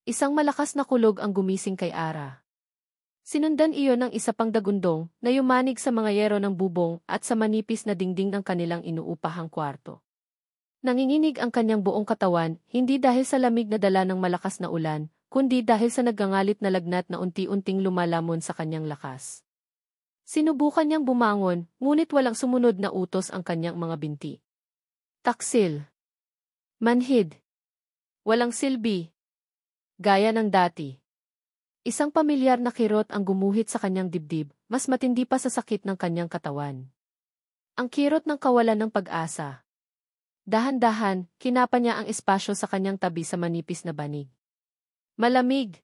Isang malakas na kulog ang gumising kay Ara. Sinundan iyon ng isa pang dagundong na yumanig sa mga yero ng bubong at sa manipis na dingding ng kanilang inuupahang kwarto. Nanginginig ang kanyang buong katawan, hindi dahil sa lamig na dala ng malakas na ulan, kundi dahil sa nagngangalit na lagnat na unti-unting lumalamon sa kanyang lakas. Sinubukan niyang bumangon, ngunit walang sumunod na utos ang kanyang mga binti. Taksil. Manhid. Walang silbi. Gaya ng dati. Isang pamilyar na kirot ang gumuhit sa kanyang dibdib, mas matindi pa sa sakit ng kanyang katawan. Ang kirot ng kawalan ng pag-asa. Dahan-dahan, kinapa niya ang espasyo sa kanyang tabi sa manipis na banig. Malamig.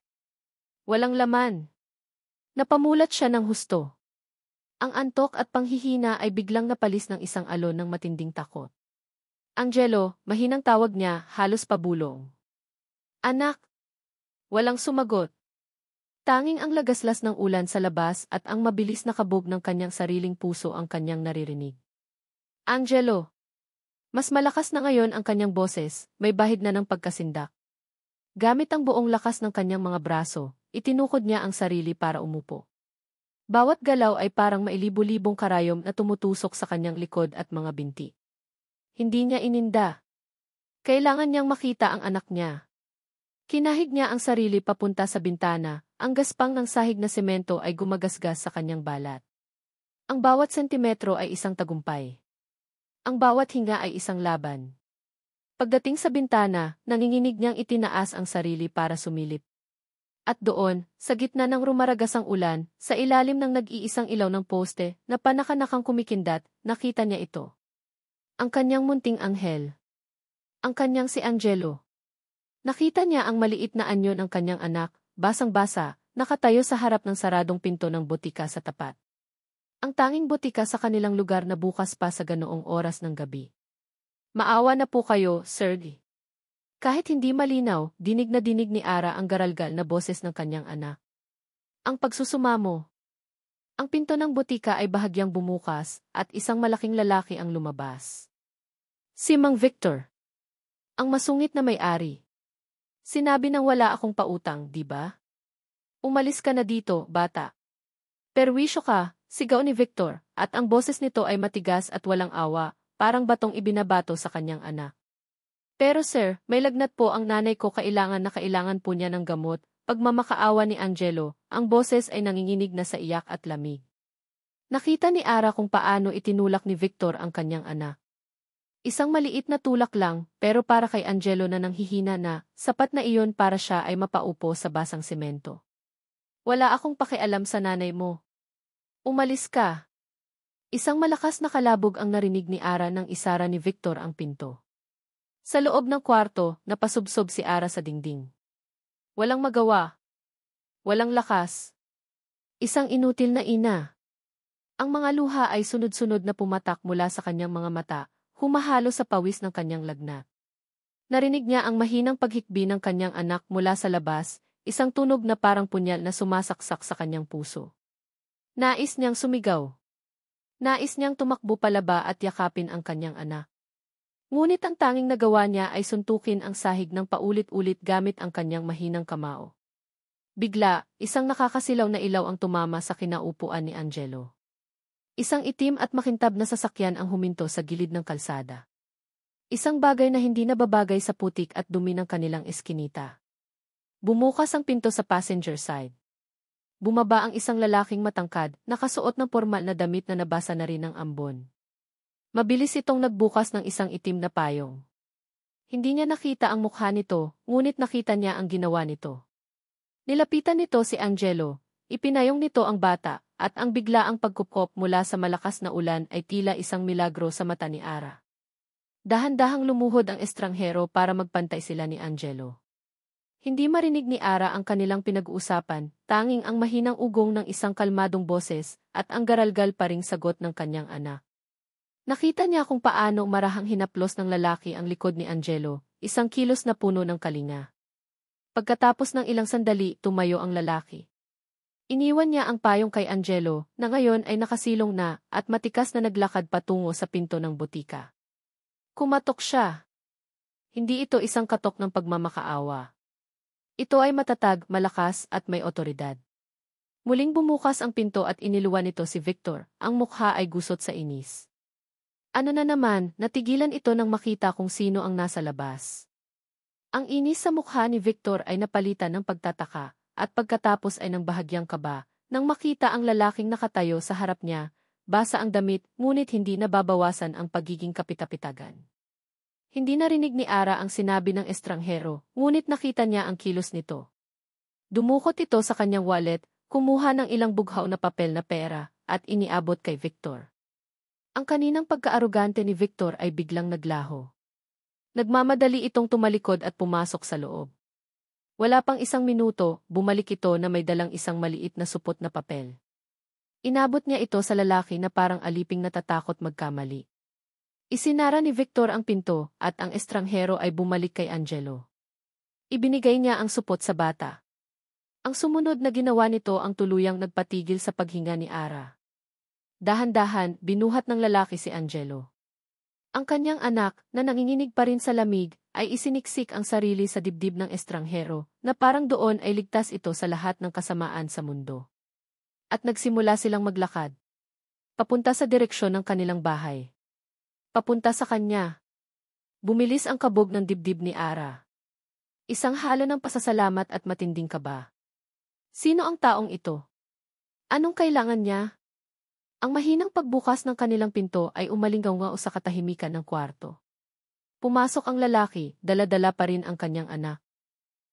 Walang laman. Napamulat siya ng husto. Ang antok at panghihina ay biglang napalis ng isang alon ng matinding takot. Angelo, mahinang tawag niya, halos pabulong. Anak! Walang sumagot. Tanging ang lagaslas ng ulan sa labas at ang mabilis na kabog ng kanyang sariling puso ang kanyang naririnig. Angelo! Mas malakas na ngayon ang kanyang boses, may bahid na ng pagkasindak. Gamit ang buong lakas ng kanyang mga braso, itinukod niya ang sarili para umupo. Bawat galaw ay parang mailibu-libong karayom na tumutusok sa kanyang likod at mga binti. Hindi niya ininda. Kailangan niyang makita ang anak niya. Kinahig niya ang sarili papunta sa bintana, ang gaspang ng sahig na semento ay gumagasgas sa kanyang balat. Ang bawat sentimetro ay isang tagumpay. Ang bawat hinga ay isang laban. Pagdating sa bintana, nanginginig niyang itinaas ang sarili para sumilip. At doon, sa gitna ng rumaragasang ulan, sa ilalim ng nag-iisang ilaw ng poste, na panakanakang kumikindat, nakita niya ito. Ang kanyang munting anghel. Ang kanyang si Angelo. Nakita niya ang maliit na anyo ng kanyang anak, basang-basa, nakatayo sa harap ng saradong pinto ng botika sa tapat. Ang tanging botika sa kanilang lugar na bukas pa sa ganoong oras ng gabi. Maawa na po kayo, Sir. Kahit hindi malinaw, dinig na dinig ni Ara ang garalgal na boses ng kanyang anak. Ang pagsusumamo. Ang pinto ng botika ay bahagyang bumukas, at isang malaking lalaki ang lumabas. Si Mang Victor. Ang masungit na may-ari. Sinabi nang wala akong pautang, di ba? Umalis ka na dito, bata. Perwisyo ka, sigaw ni Victor, at ang boses nito ay matigas at walang awa, parang batong ibinabato sa kanyang anak. Pero sir, may lagnat po ang nanay ko, kailangan po niya ng gamot. Pagmamakaawa ni Angelo, ang boses ay nanginginig na sa iyak at lamig. Nakita ni Ara kung paano itinulak ni Victor ang kanyang anak. Isang maliit na tulak lang, pero para kay Angelo na nanghihina na, sapat na iyon para siya ay mapaupo sa basang semento. Wala akong pakialam sa nanay mo. Umalis ka. Isang malakas na kalabog ang narinig ni Ara nang isara ni Victor ang pinto. Sa loob ng kwarto, napasubsob si Ara sa dingding. Walang magawa. Walang lakas. Isang inutil na ina. Ang mga luha ay sunod-sunod na pumatak mula sa kanyang mga mata, humahalo sa pawis ng kanyang lagnat. Narinig niya ang mahinang paghikbi ng kanyang anak mula sa labas, isang tunog na parang punyal na sumasaksak sa kanyang puso. Nais niyang sumigaw. Nais niyang tumakbo palaba at yakapin ang kanyang anak. Ngunit ang tanging nagawa niya ay suntukin ang sahig ng paulit-ulit gamit ang kanyang mahinang kamao. Bigla, isang nakakasilaw na ilaw ang tumama sa kinaupuan ni Angelo. Isang itim at makintab na sasakyan ang huminto sa gilid ng kalsada. Isang bagay na hindi nababagay sa putik at dumi ng kanilang eskinita. Bumukas ang pinto sa passenger side. Bumaba ang isang lalaking matangkad, nakasuot ng pormal na damit na nabasa na rin ng ambon. Mabilis itong nagbukas ng isang itim na payong. Hindi niya nakita ang mukha nito, ngunit nakita niya ang ginawa nito. Nilapitan nito si Angelo, ipinayong nito ang bata, at ang biglaang pagkupkop mula sa malakas na ulan ay tila isang milagro sa mata ni Ara. Dahan-dahang lumuhod ang estranghero para magpantay sila ni Angelo. Hindi marinig ni Ara ang kanilang pinag-uusapan, tanging ang mahinang ugong ng isang kalmadong boses at ang garalgal pa ring sagot ng kanyang anak. Nakita niya kung paano marahang hinaplos ng lalaki ang likod ni Angelo, isang kilos na puno ng kalinga. Pagkatapos ng ilang sandali, tumayo ang lalaki. Iniwan niya ang payong kay Angelo, na ngayon ay nakasilong na at matikas na naglakad patungo sa pinto ng botika. Kumatok siya. Hindi ito isang katok ng pagmamakaawa. Ito ay matatag, malakas at may otoridad. Muling bumukas ang pinto at iniluwan nito si Victor, ang mukha ay gusot sa inis. Ano na naman, natigilan ito nang makita kung sino ang nasa labas. Ang inis sa mukha ni Victor ay napalitan ng pagtataka, at pagkatapos ay ng bahagyang kaba, nang makita ang lalaking nakatayo sa harap niya, basa ang damit, ngunit hindi nababawasan ang pagiging kapitapitagan. Hindi narinig ni Ara ang sinabi ng estranghero, ngunit nakita niya ang kilos nito. Dumukot ito sa kanyang wallet, kumuha ng ilang bughaw na papel na pera, at iniabot kay Victor. Ang kaninang pagkaarugante ni Victor ay biglang naglaho. Nagmamadali itong tumalikod at pumasok sa loob. Wala pang isang minuto, bumalik ito na may dalang isang maliit na supot na papel. Inabot niya ito sa lalaki na parang aliping natatakot magkamali. Isinara ni Victor ang pinto, at ang estranghero ay bumalik kay Angelo. Ibinigay niya ang supot sa bata. Ang sumunod na ginawa nito ang tuluyang nagpatigil sa paghinga ni Ara. Dahan-dahan, binuhat ng lalaki si Angelo. Ang kanyang anak, na nanginginig pa rin sa lamig, ay isiniksik ang sarili sa dibdib ng estranghero, na parang doon ay ligtas ito sa lahat ng kasamaan sa mundo. At nagsimula silang maglakad. Papunta sa direksyon ng kanilang bahay. Papunta sa kanya. Bumilis ang kabog ng dibdib ni Ara. Isang halo ng pasasalamat at matinding kaba. Sino ang taong ito? Anong kailangan niya? Ang mahinang pagbukas ng kanilang pinto ay umalinggaw sa katahimikan ng kwarto. Pumasok ang lalaki, dala-dala pa rin ang kanyang anak.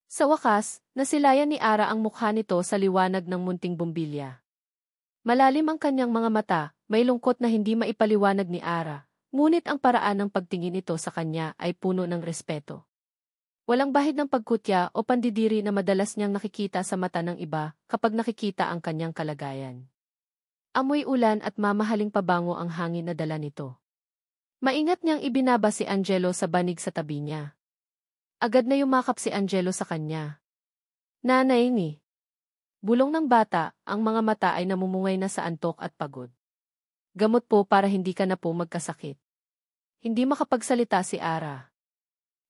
Sa wakas, nasilayan ni Ara ang mukha nito sa liwanag ng munting bumbilya. Malalim ang kanyang mga mata, may lungkot na hindi maipaliwanag ni Ara, ngunit ang paraan ng pagtingin ito sa kanya ay puno ng respeto. Walang bahid ng pagkutya o pandidiri na madalas niyang nakikita sa mata ng iba kapag nakikita ang kanyang kalagayan. Amoy ulan at mamahaling pabango ang hangin na dala nito. Maingat niyang ibinaba si Angelo sa banig sa tabi niya. Agad na yumakap si Angelo sa kanya. Nanay ni. Bulong ng bata, ang mga mata ay namumungay na sa antok at pagod. Gamot po para hindi ka na po magkasakit. Hindi makapagsalita si Ara.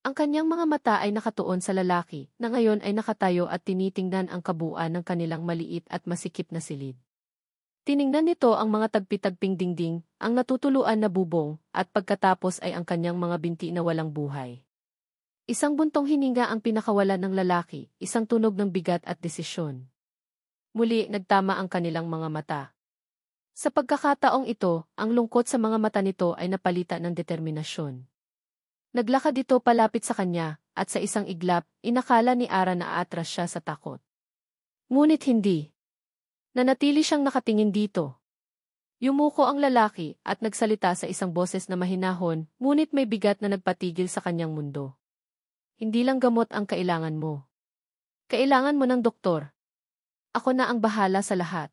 Ang kanyang mga mata ay nakatuon sa lalaki, na ngayon ay nakatayo at tinitingnan ang kabuuan ng kanilang maliit at masikip na silid. Tiningnan nito ang mga tagpi-tagping dingding, ang natutuluan na bubong, at pagkatapos ay ang kanyang mga binti na walang buhay. Isang buntong hininga ang pinakawalan ng lalaki, isang tunog ng bigat at desisyon. Muli nagtama ang kanilang mga mata. Sa pagkakataong ito, ang lungkot sa mga mata nito ay napalitan ng determinasyon. Naglakad ito palapit sa kanya, at sa isang iglap, inakala ni Ara na aatras siya sa takot. Ngunit hindi. Nanatili siyang nakatingin dito. Yumuko ang lalaki, at nagsalita sa isang boses na mahinahon, ngunit may bigat na nagpatigil sa kanyang mundo. Hindi lang gamot ang kailangan mo. Kailangan mo ng doktor. Ako na ang bahala sa lahat.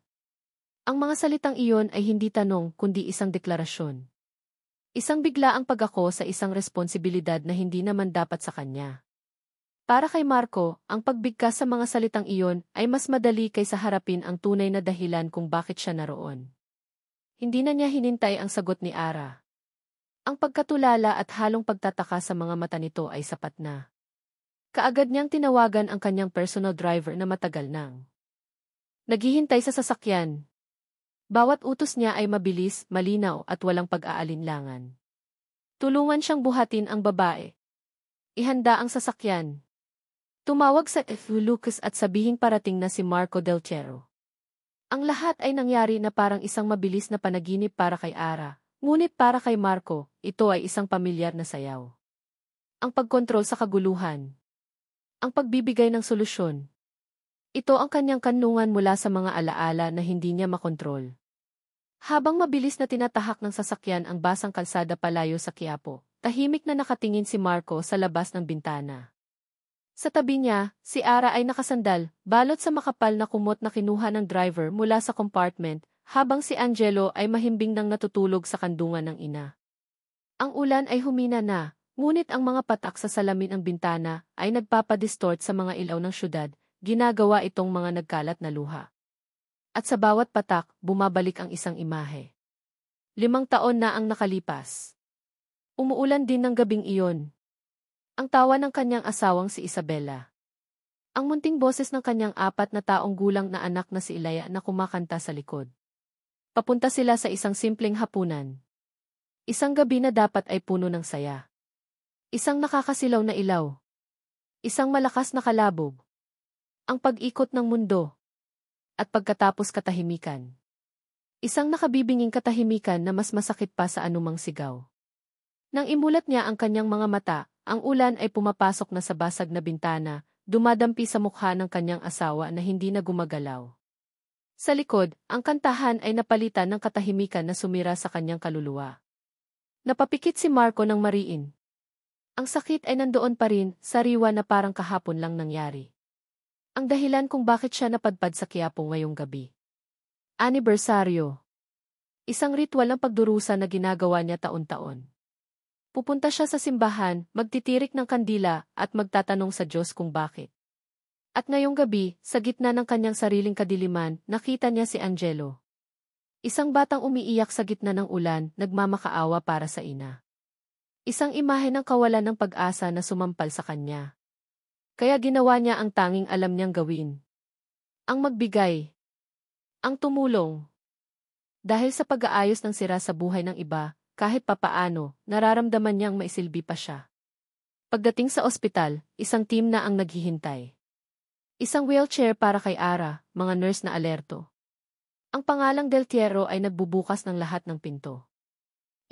Ang mga salitang iyon ay hindi tanong, kundi isang deklarasyon. Isang biglaang pag-ako sa isang responsibilidad na hindi naman dapat sa kanya. Para kay Marco, ang pagbigkas sa mga salitang iyon ay mas madali kaysa harapin ang tunay na dahilan kung bakit siya naroon. Hindi na niya hinintay ang sagot ni Ara. Ang pagkatulala at halong pagtataka sa mga mata nito ay sapat na. Kaagad niyang tinawagan ang kanyang personal driver na matagal nang naghihintay sa sasakyan. Bawat utos niya ay mabilis, malinaw at walang pag-aalinlangan. Tulungan siyang buhatin ang babae. Ihanda ang sasakyan. Tumawag sa Lucas at sabihing parating na si Marco Del Cerro. Ang lahat ay nangyari na parang isang mabilis na panaginip para kay Ara, ngunit para kay Marco, ito ay isang pamilyar na sayaw. Ang pagkontrol sa kaguluhan. Ang pagbibigay ng solusyon. Ito ang kanyang kanlungan mula sa mga alaala na hindi niya makontrol. Habang mabilis na tinatahak ng sasakyan ang basang kalsada palayo sa Quiapo, tahimik na nakatingin si Marco sa labas ng bintana. Sa tabi niya, si Ara ay nakasandal, balot sa makapal na kumot na kinuha ng driver mula sa compartment, habang si Angelo ay mahimbing nang natutulog sa kandungan ng ina. Ang ulan ay humina na, ngunit ang mga patak sa salamin ng bintana ay nagpapadistort sa mga ilaw ng syudad, ginagawa itong mga nagkalat na luha. At sa bawat patak, bumabalik ang isang imahe. 5 taon na ang nakalipas. Umuulan din ng gabing iyon. Ang tawa ng kanyang asawang si Isabela. Ang munting boses ng kanyang 4 na taong gulang na anak na si Ilaya na kumakanta sa likod. Papunta sila sa isang simpleng hapunan. Isang gabi na dapat ay puno ng saya. Isang nakakasilaw na ilaw. Isang malakas na kalabog. Ang pag-ikot ng mundo. At pagkatapos katahimikan. Isang nakabibinging katahimikan na mas masakit pa sa anumang sigaw. Nang imulat niya ang kanyang mga mata, ang ulan ay pumapasok na sa basag na bintana, dumadampi sa mukha ng kanyang asawa na hindi na gumagalaw. Sa likod, ang kantahan ay napalitan ng katahimikan na sumira sa kanyang kaluluwa. Napapikit si Marco ng mariin. Ang sakit ay nandoon pa rin, sariwa na parang kahapon lang nangyari. Ang dahilan kung bakit siya napadpad sa Quiapo ngayong gabi. Anibersaryo. Isang ritual ng pagdurusa na ginagawa niya taon-taon. Pupunta siya sa simbahan, magtitirik ng kandila, at magtatanong sa Diyos kung bakit. At ngayong gabi, sa gitna ng kanyang sariling kadiliman, nakita niya si Angelo. Isang batang umiiyak sa gitna ng ulan, nagmamakaawa para sa ina. Isang imahe ng kawalan ng pag-asa na sumampal sa kanya. Kaya ginawa niya ang tanging alam niyang gawin. Ang magbigay. Ang tumulong. Dahil sa pag-aayos ng sira sa buhay ng iba, kahit papaano, nararamdaman niyang maisilbi pa siya. Pagdating sa ospital, isang team na ang naghihintay. Isang wheelchair para kay Ara, mga nurse na alerto. Ang pangalang Del Tierro ay nagbubukas ng lahat ng pinto.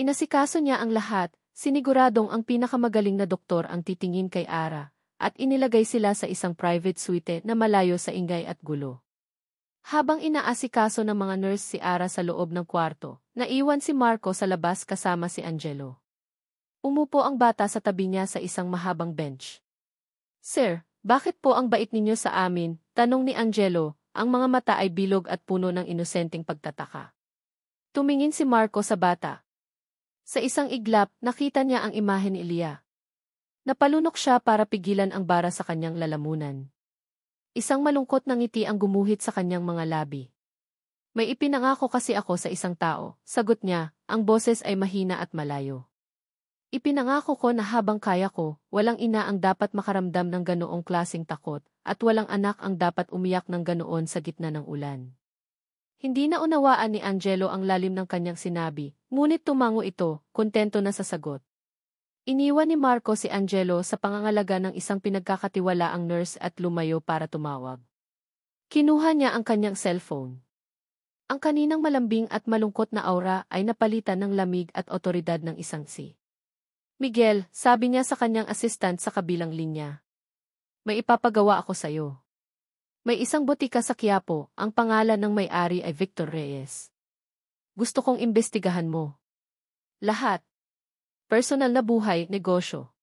Inasikaso niya ang lahat, siniguradong ang pinakamagaling na doktor ang titingin kay Ara, at inilagay sila sa isang private suite na malayo sa ingay at gulo. Habang inaasikaso ng mga nurse si Ara sa loob ng kwarto, naiwan si Marco sa labas kasama si Angelo. Umupo ang bata sa tabi niya sa isang mahabang bench. "Sir, bakit po ang bait ninyo sa amin?" tanong ni Angelo, ang mga mata ay bilog at puno ng inosenteng pagtataka. Tumingin si Marco sa bata. Sa isang iglap, nakita niya ang imahe ni Elia. Napalunok siya para pigilan ang bara sa kanyang lalamunan. Isang malungkot na ngiti ang gumuhit sa kanyang mga labi. "May ipinangako kasi ako sa isang tao," sagot niya, ang boses ay mahina at malayo. "Ipinangako ko na habang kaya ko, walang ina ang dapat makaramdam ng ganoong klaseng takot, at walang anak ang dapat umiyak ng ganoon sa gitna ng ulan." Hindi na unawaan ni Angelo ang lalim ng kanyang sinabi, ngunit tumango ito, kontento na sa sagot. Iniwan ni Marco si Angelo sa pangangalaga ng isang pinagkakatiwalaang nurse at lumayo para tumawag. Kinuha niya ang kanyang cellphone. Ang kaninang malambing at malungkot na aura ay napalitan ng lamig at otoridad ng isang si Miguel, sabi niya sa kanyang assistant sa kabilang linya. "May ipapagawa ako sa'yo. May isang botika sa Quiapo, ang pangalan ng may-ari ay Victor Reyes. Gusto kong imbestigahan mo. Lahat. Personal na buhay, negosyo.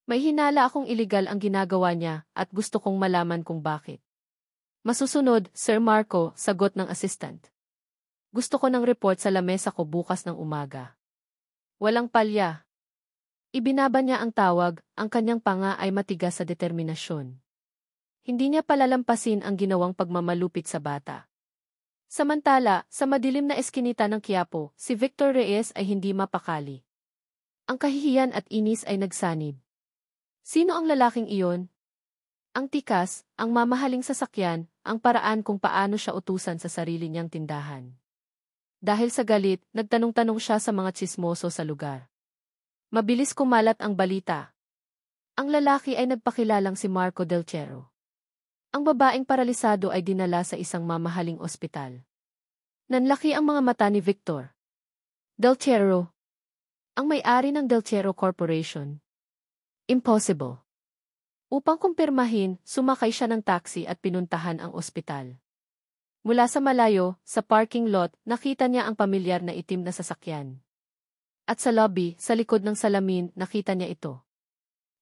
May hinala akong iligal ang ginagawa niya at gusto kong malaman kung bakit." "Masusunod, Sir Marco," sagot ng assistant. "Gusto ko ng report sa lamesa ko bukas ng umaga." Walang palya. Ibinaba niya ang tawag, ang kanyang panga ay matigas sa determinasyon. Hindi niya palalampasin ang ginawang pagmamalupit sa bata. Samantala, sa madilim na eskinita ng Quiapo, si Victor Reyes ay hindi mapakali. Ang kahihiyan at inis ay nagsanib. Sino ang lalaking iyon? Ang tikas, ang mamahaling sasakyan, ang paraan kung paano siya utusan sa sarili niyang tindahan. Dahil sa galit, nagtanong-tanong siya sa mga tsismoso sa lugar. Mabilis kumalat ang balita. Ang lalaki ay nagpakilalang si Marco Del Tierro. Ang babaeng paralisado ay dinala sa isang mamahaling ospital. Nanlaki ang mga mata ni Victor. Del Tierro. Ang may-ari ng Del Tierro Corporation. Impossible. Upang kumpirmahin, sumakay siya ng taxi at pinuntahan ang ospital. Mula sa malayo, sa parking lot, nakita niya ang pamilyar na itim na sasakyan. At sa lobby, sa likod ng salamin, nakita niya ito.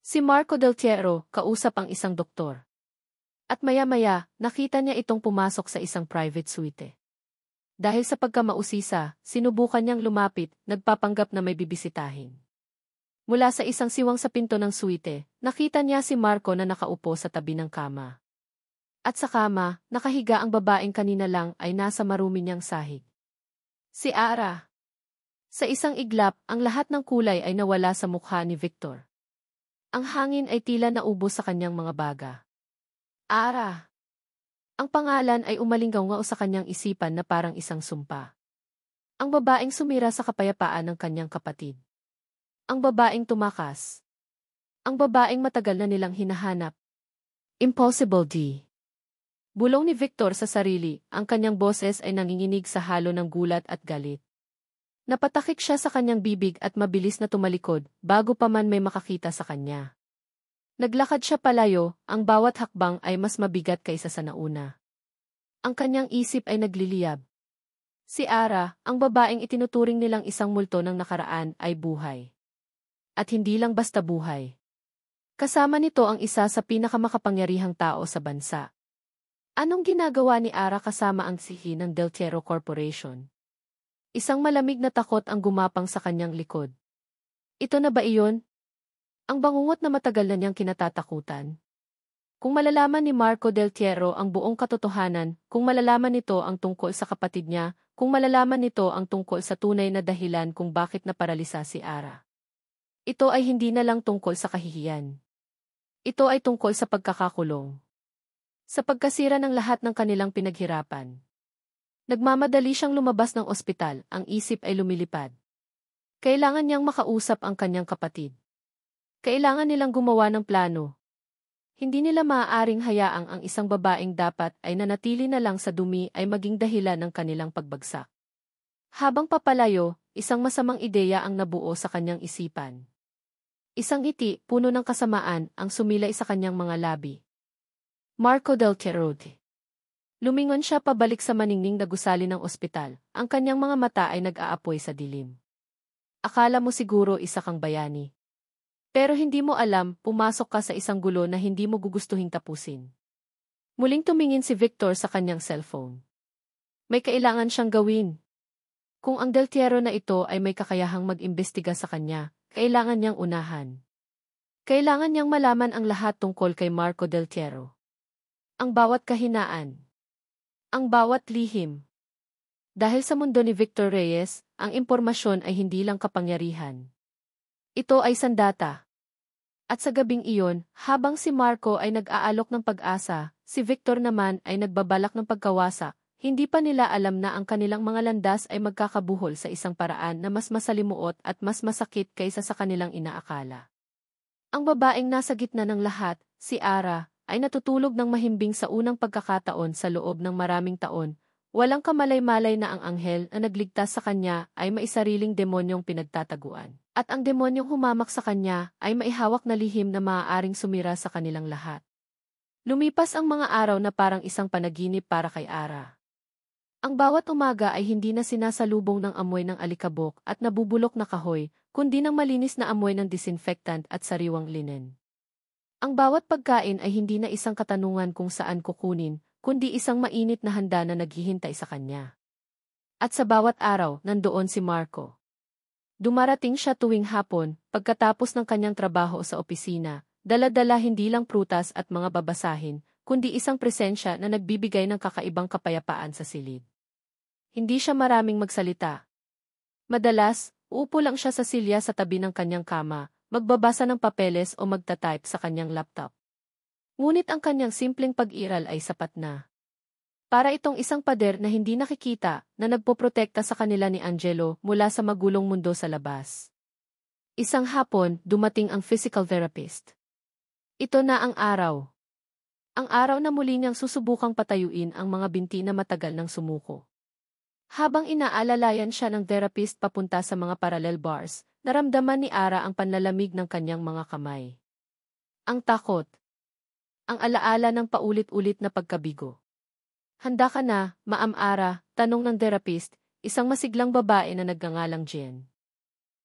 Si Marco Del Tierro, kausap ang isang doktor. At maya-maya, nakita niya itong pumasok sa isang private suite. Dahil sa pagkamausisa, sinubukan niyang lumapit, nagpapanggap na may bibisitahin. Mula sa isang siwang sa pinto ng suite, nakita niya si Marco na nakaupo sa tabi ng kama. At sa kama, nakahiga ang babaeng kanina lang ay nasa marumi niyang sahig. Si Ara. Sa isang iglap, ang lahat ng kulay ay nawala sa mukha ni Victor. Ang hangin ay tila naubos sa kanyang mga baga. Ara. Ang pangalan ay umalinggaw sa kanyang isipan na parang isang sumpa. Ang babaeng sumira sa kapayapaan ng kanyang kapatid. Ang babaeng tumakas. Ang babaeng matagal na nilang hinahanap. Impossible D. Bulong ni Victor sa sarili, ang kanyang boses ay nanginginig sa halo ng gulat at galit. Napatakik siya sa kanyang bibig at mabilis na tumalikod, bago pa man may makakita sa kanya. Naglakad siya palayo, ang bawat hakbang ay mas mabigat kaysa sa nauna. Ang kanyang isip ay nagliliyab. Si Ara, ang babaeng itinuturing nilang isang multo ng nakaraan, ay buhay. At hindi lang basta buhay. Kasama nito ang isa sa pinakamakapangyarihang tao sa bansa. Anong ginagawa ni Ara kasama ang sihi ng Del Tierro Corporation? Isang malamig na takot ang gumapang sa kanyang likod. Ito na ba iyon? Ang bangungot na matagal na niyang kinatatakutan. Kung malalaman ni Marco Del Tierro ang buong katotohanan, kung malalaman nito ang tungkol sa kapatid niya, kung malalaman nito ang tungkol sa tunay na dahilan kung bakit naparalisa si Ara. Ito ay hindi na lang tungkol sa kahihiyan. Ito ay tungkol sa pagkakakulong. Sa pagkasira ng lahat ng kanilang pinaghirapan. Nagmamadali siyang lumabas ng ospital, ang isip ay lumilipad. Kailangan niyang makausap ang kanyang kapatid. Kailangan nilang gumawa ng plano. Hindi nila maaaring hayaang ang isang babaeng dapat ay nanatili na lang sa dumi ay maging dahilan ng kanilang pagbagsak. Habang papalayo, isang masamang ideya ang nabuo sa kanyang isipan. Isang ngiti, puno ng kasamaan, ang sumilay sa kanyang mga labi. Marco Del Tierro. Lumingon siya pabalik sa maningning na gusali ng ospital, ang kanyang mga mata ay nag-aapoy sa dilim. Akala mo siguro isa kang bayani. Pero hindi mo alam, pumasok ka sa isang gulo na hindi mo gugustuhin tapusin. Muling tumingin si Victor sa kanyang cellphone. May kailangan siyang gawin. Kung ang Del Tierro na ito ay may kakayahang mag-imbestiga sa kanya, kailangan niyang unahan. Kailangan niyang malaman ang lahat tungkol kay Marco Del Tierro. Ang bawat kahinaan. Ang bawat lihim. Dahil sa mundo ni Victor Reyes, ang impormasyon ay hindi lang kapangyarihan. Ito ay sandata. At sa gabing iyon, habang si Marco ay nag-aalok ng pag-asa, si Victor naman ay nagbabalak ng pagkawasa, hindi pa nila alam na ang kanilang mga landas ay magkakabuhol sa isang paraan na mas masalimuot at mas masakit kaysa sa kanilang inaakala. Ang babaeng nasa gitna ng lahat, si Ara, ay natutulog ng mahimbing sa unang pagkakataon sa loob ng maraming taon. Walang kamalay-malay na ang anghel na nagligtas sa kanya ay maisariling demonyong pinagtataguan. At ang demonyong humamak sa kanya ay maihawak na lihim na maaaring sumira sa kanilang lahat. Lumipas ang mga araw na parang isang panaginip para kay Ara. Ang bawat umaga ay hindi na sinasalubong ng amoy ng alikabok at nabubulok na kahoy, kundi ng malinis na amoy ng disinfectant at sariwang linen. Ang bawat pagkain ay hindi na isang katanungan kung saan kukunin, kundi isang mainit na handa na naghihintay sa kanya. At sa bawat araw, nandoon si Marco. Dumarating siya tuwing hapon, pagkatapos ng kanyang trabaho sa opisina, dala-dala hindi lang prutas at mga babasahin, kundi isang presensya na nagbibigay ng kakaibang kapayapaan sa silid. Hindi siya maraming magsalita. Madalas, uupo lang siya sa silya sa tabi ng kanyang kama, magbabasa ng papeles o magta-type sa kanyang laptop. Ngunit ang kanyang simpleng pag-iral ay sapat na. Para itong isang pader na hindi nakikita, na nagpoprotekta sa kanila ni Angelo mula sa magulong mundo sa labas. Isang hapon, dumating ang physical therapist. Ito na ang araw. Ang araw na muli niyang susubukang patayuin ang mga binti na matagal nang sumuko. Habang inaalalayan siya ng therapist papunta sa mga parallel bars, naramdaman ni Ara ang panlalamig ng kanyang mga kamay. Ang takot. Ang alaala ng paulit-ulit na pagkabigo. Handa ka na, Ma'am Ara, tanong ng therapist, isang masiglang babae na nagngangalang Jen.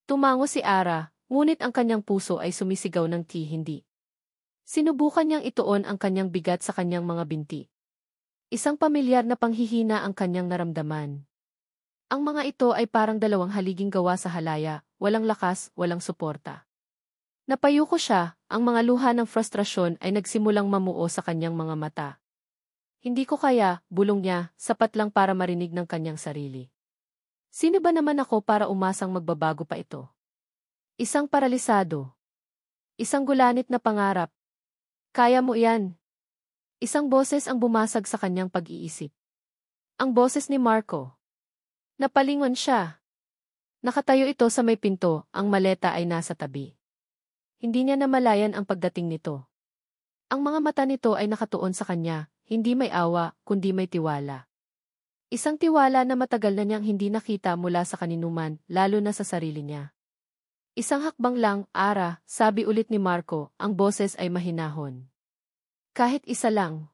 Tumango si Ara, ngunit ang kanyang puso ay sumisigaw ng hindi. Sinubukan niyang ituon ang kanyang bigat sa kanyang mga binti. Isang pamilyar na panghihina ang kanyang naramdaman. Ang mga ito ay parang dalawang haliging gawa sa halaya, walang lakas, walang suporta. Napayuko siya, ang mga luha ng frustrasyon ay nagsimulang mamuo sa kanyang mga mata. Hindi ko kaya, bulong niya, sapat lang para marinig ng kanyang sarili. Sino ba naman ako para umasang magbabago pa ito? Isang paralisado. Isang gulanit na pangarap. Kaya mo yan. Isang boses ang bumasag sa kanyang pag-iisip. Ang boses ni Marco. Napalingon siya. Nakatayo ito sa may pinto, ang maleta ay nasa tabi. Hindi niya namalayan ang pagdating nito. Ang mga mata nito ay nakatuon sa kanya, hindi may awa, kundi may tiwala. Isang tiwala na matagal na niyang hindi nakita mula sa kaninuman, lalo na sa sarili niya. Isang hakbang lang, Ara, sabi ulit ni Marco, ang boses ay mahinahon. Kahit isa lang.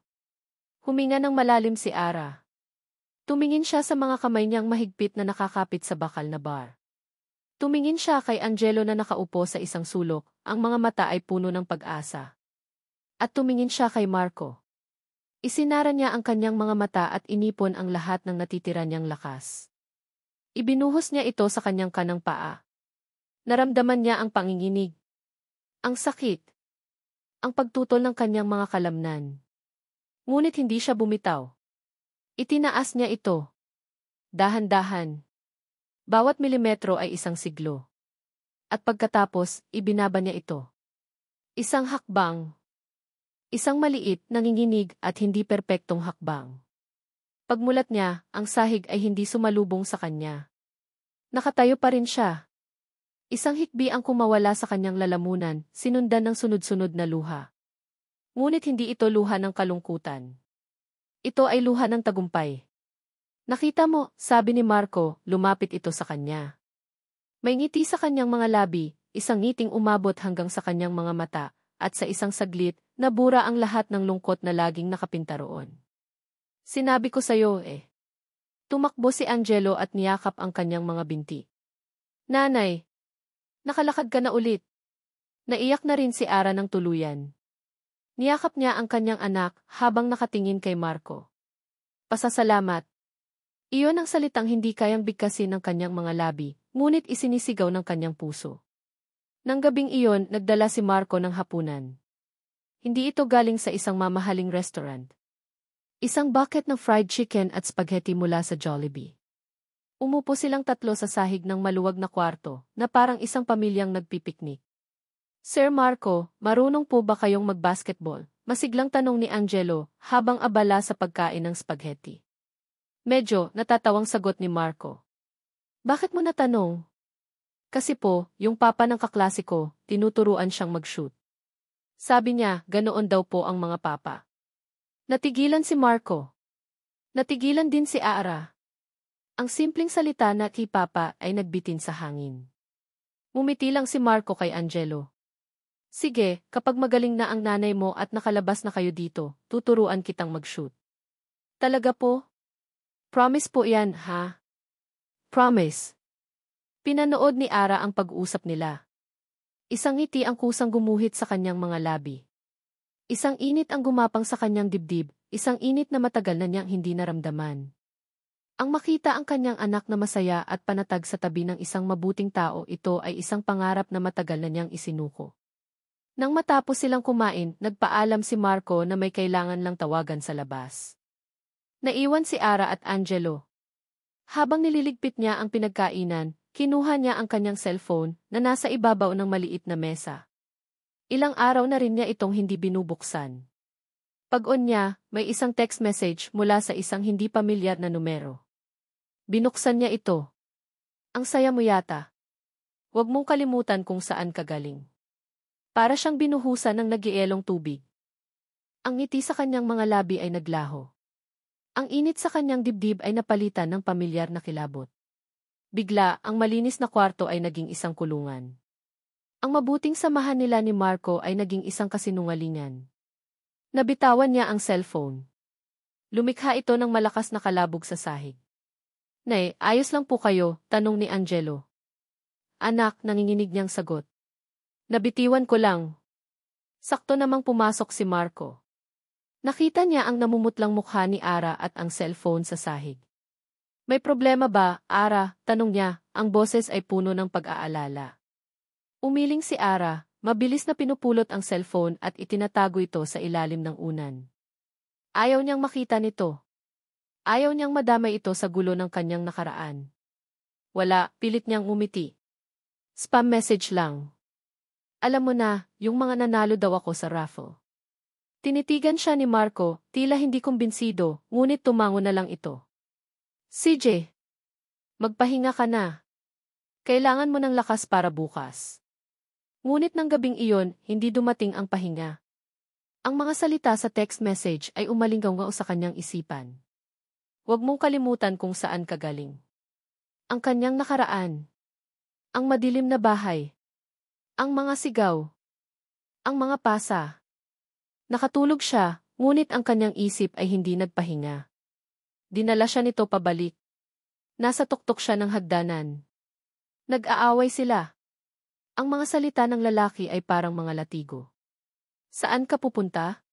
Huminga ng malalim si Ara. Tumingin siya sa mga kamay niyang mahigpit na nakakapit sa bakal na bar. Tumingin siya kay Angelo na nakaupo sa isang sulok, ang mga mata ay puno ng pag-asa. At tumingin siya kay Marco. Isinara niya ang kanyang mga mata at inipon ang lahat ng natitira niyang lakas. Ibinuhos niya ito sa kanyang kanang paa. Naramdaman niya ang panginginig. Ang sakit. Ang pagtutol ng kanyang mga kalamnan. Ngunit hindi siya bumitaw. Itinaas niya ito. Dahan-dahan. Bawat milimetro ay isang siglo. At pagkatapos, ibinaba niya ito. Isang hakbang. Isang maliit, nanginginig at hindi perpektong hakbang. Pagmulat niya, ang sahig ay hindi sumalubong sa kanya. Nakatayo pa rin siya. Isang hikbi ang kumawala sa kanyang lalamunan, sinundan ng sunod-sunod na luha. Ngunit hindi ito luha ng kalungkutan. Ito ay luha ng tagumpay. Nakita mo, sabi ni Marco, lumapit ito sa kanya. May ngiti sa kanyang mga labi, isang ngiting umabot hanggang sa kanyang mga mata, at sa isang saglit, nabura ang lahat ng lungkot na laging nakapinta roon. Sinabi ko sa'yo eh. Tumakbo si Angelo at niyakap ang kanyang mga binti. Nanay! Nakalakad ka na ulit. Naiyak na rin si Ara ng tuluyan. Niyakap niya ang kanyang anak habang nakatingin kay Marco. Pasasalamat. Iyon ang salitang hindi kayang bigkasin ng kanyang mga labi, ngunit isinisigaw ng kanyang puso. Nang gabing iyon, nagdala si Marco ng hapunan. Hindi ito galing sa isang mamahaling restaurant. Isang bucket ng fried chicken at spaghetti mula sa Jollibee. Umupo silang tatlo sa sahig ng maluwag na kwarto, na parang isang pamilyang nagpipiknik. Sir Marco, marunong po ba kayong mag-basketball? Masiglang tanong ni Angelo, habang abala sa pagkain ng spaghetti. Medyo, natatawang sagot ni Marco. Bakit mo natanong? Kasi po, yung papa ng kaklase ko, tinuturuan siyang mag-shoot. Sabi niya, ganoon daw po ang mga papa. Natigilan si Marco. Natigilan din si Ara. Ang simpleng salita na papa ay nagbitin sa hangin. Ngumiti lang si Marco kay Angelo. Sige, kapag magaling na ang nanay mo at nakalabas na kayo dito, tuturuan kitang mag-shoot. Talaga po? Promise po yan, ha? Promise. Pinanood ni Ara ang pag-usap nila. Isang ngiti ang kusang gumuhit sa kanyang mga labi. Isang init ang gumapang sa kanyang dibdib, isang init na matagal na niyang hindi naramdaman. Ang makita ang kanyang anak na masaya at panatag sa tabi ng isang mabuting tao, ito ay isang pangarap na matagal na niyang isinuko. Nang matapos silang kumain, nagpaalam si Marco na may kailangan lang tawagan sa labas. Naiwan si Ara at Angelo. Habang nililigpit niya ang pinagkainan, kinuha niya ang kanyang cellphone na nasa ibabaw ng maliit na mesa. Ilang araw na rin niya itong hindi binubuksan. Pag-on niya, may isang text message mula sa isang hindi pamilyar na numero. Binuksan niya ito. Ang saya mo yata. Huwag mong kalimutan kung saan ka galing. Para siyang binuhusan ng nagielong tubig. Ang ngiti sa kanyang mga labi ay naglaho. Ang init sa kanyang dibdib ay napalitan ng pamilyar na kilabot. Bigla, ang malinis na kwarto ay naging isang kulungan. Ang mabuting samahan nila ni Marco ay naging isang kasinungalingan. Nabitawan niya ang cellphone. Lumikha ito ng malakas na kalabog sa sahig. Nay, ayos lang po kayo, tanong ni Angelo. Anak, nanginginig niyang sagot. Nabitiwan ko lang. Sakto namang pumasok si Marco. Nakita niya ang namumutlang mukha ni Ara at ang cellphone sa sahig. May problema ba, Ara? Tanong niya, ang boses ay puno ng pag-aalala. Umiling si Ara, mabilis na pinupulot ang cellphone at itinatago ito sa ilalim ng unan. Ayaw niyang makita nito. Ayaw niyang madamay ito sa gulo ng kanyang nakaraan. Wala, pilit niyang umiti. Spam message lang. Alam mo na, yung mga nanalo daw ako sa raffle. Tinitigan siya ni Marco, tila hindi kumbinsido, ngunit tumango na lang ito. CJ, magpahinga ka na. Kailangan mo ng lakas para bukas. Ngunit ng gabing iyon, hindi dumating ang pahinga. Ang mga salita sa text message ay umalinggaw sa kanyang isipan. Huwag mong kalimutan kung saan ka galing. Ang kanyang nakaraan. Ang madilim na bahay. Ang mga sigaw. Ang mga pasa. Nakatulog siya, ngunit ang kanyang isip ay hindi nagpahinga. Dinala siya nito pabalik. Nasa tuktok siya ng hagdanan. Nag-aaway sila. Ang mga salita ng lalaki ay parang mga latigo. Saan ka pupunta?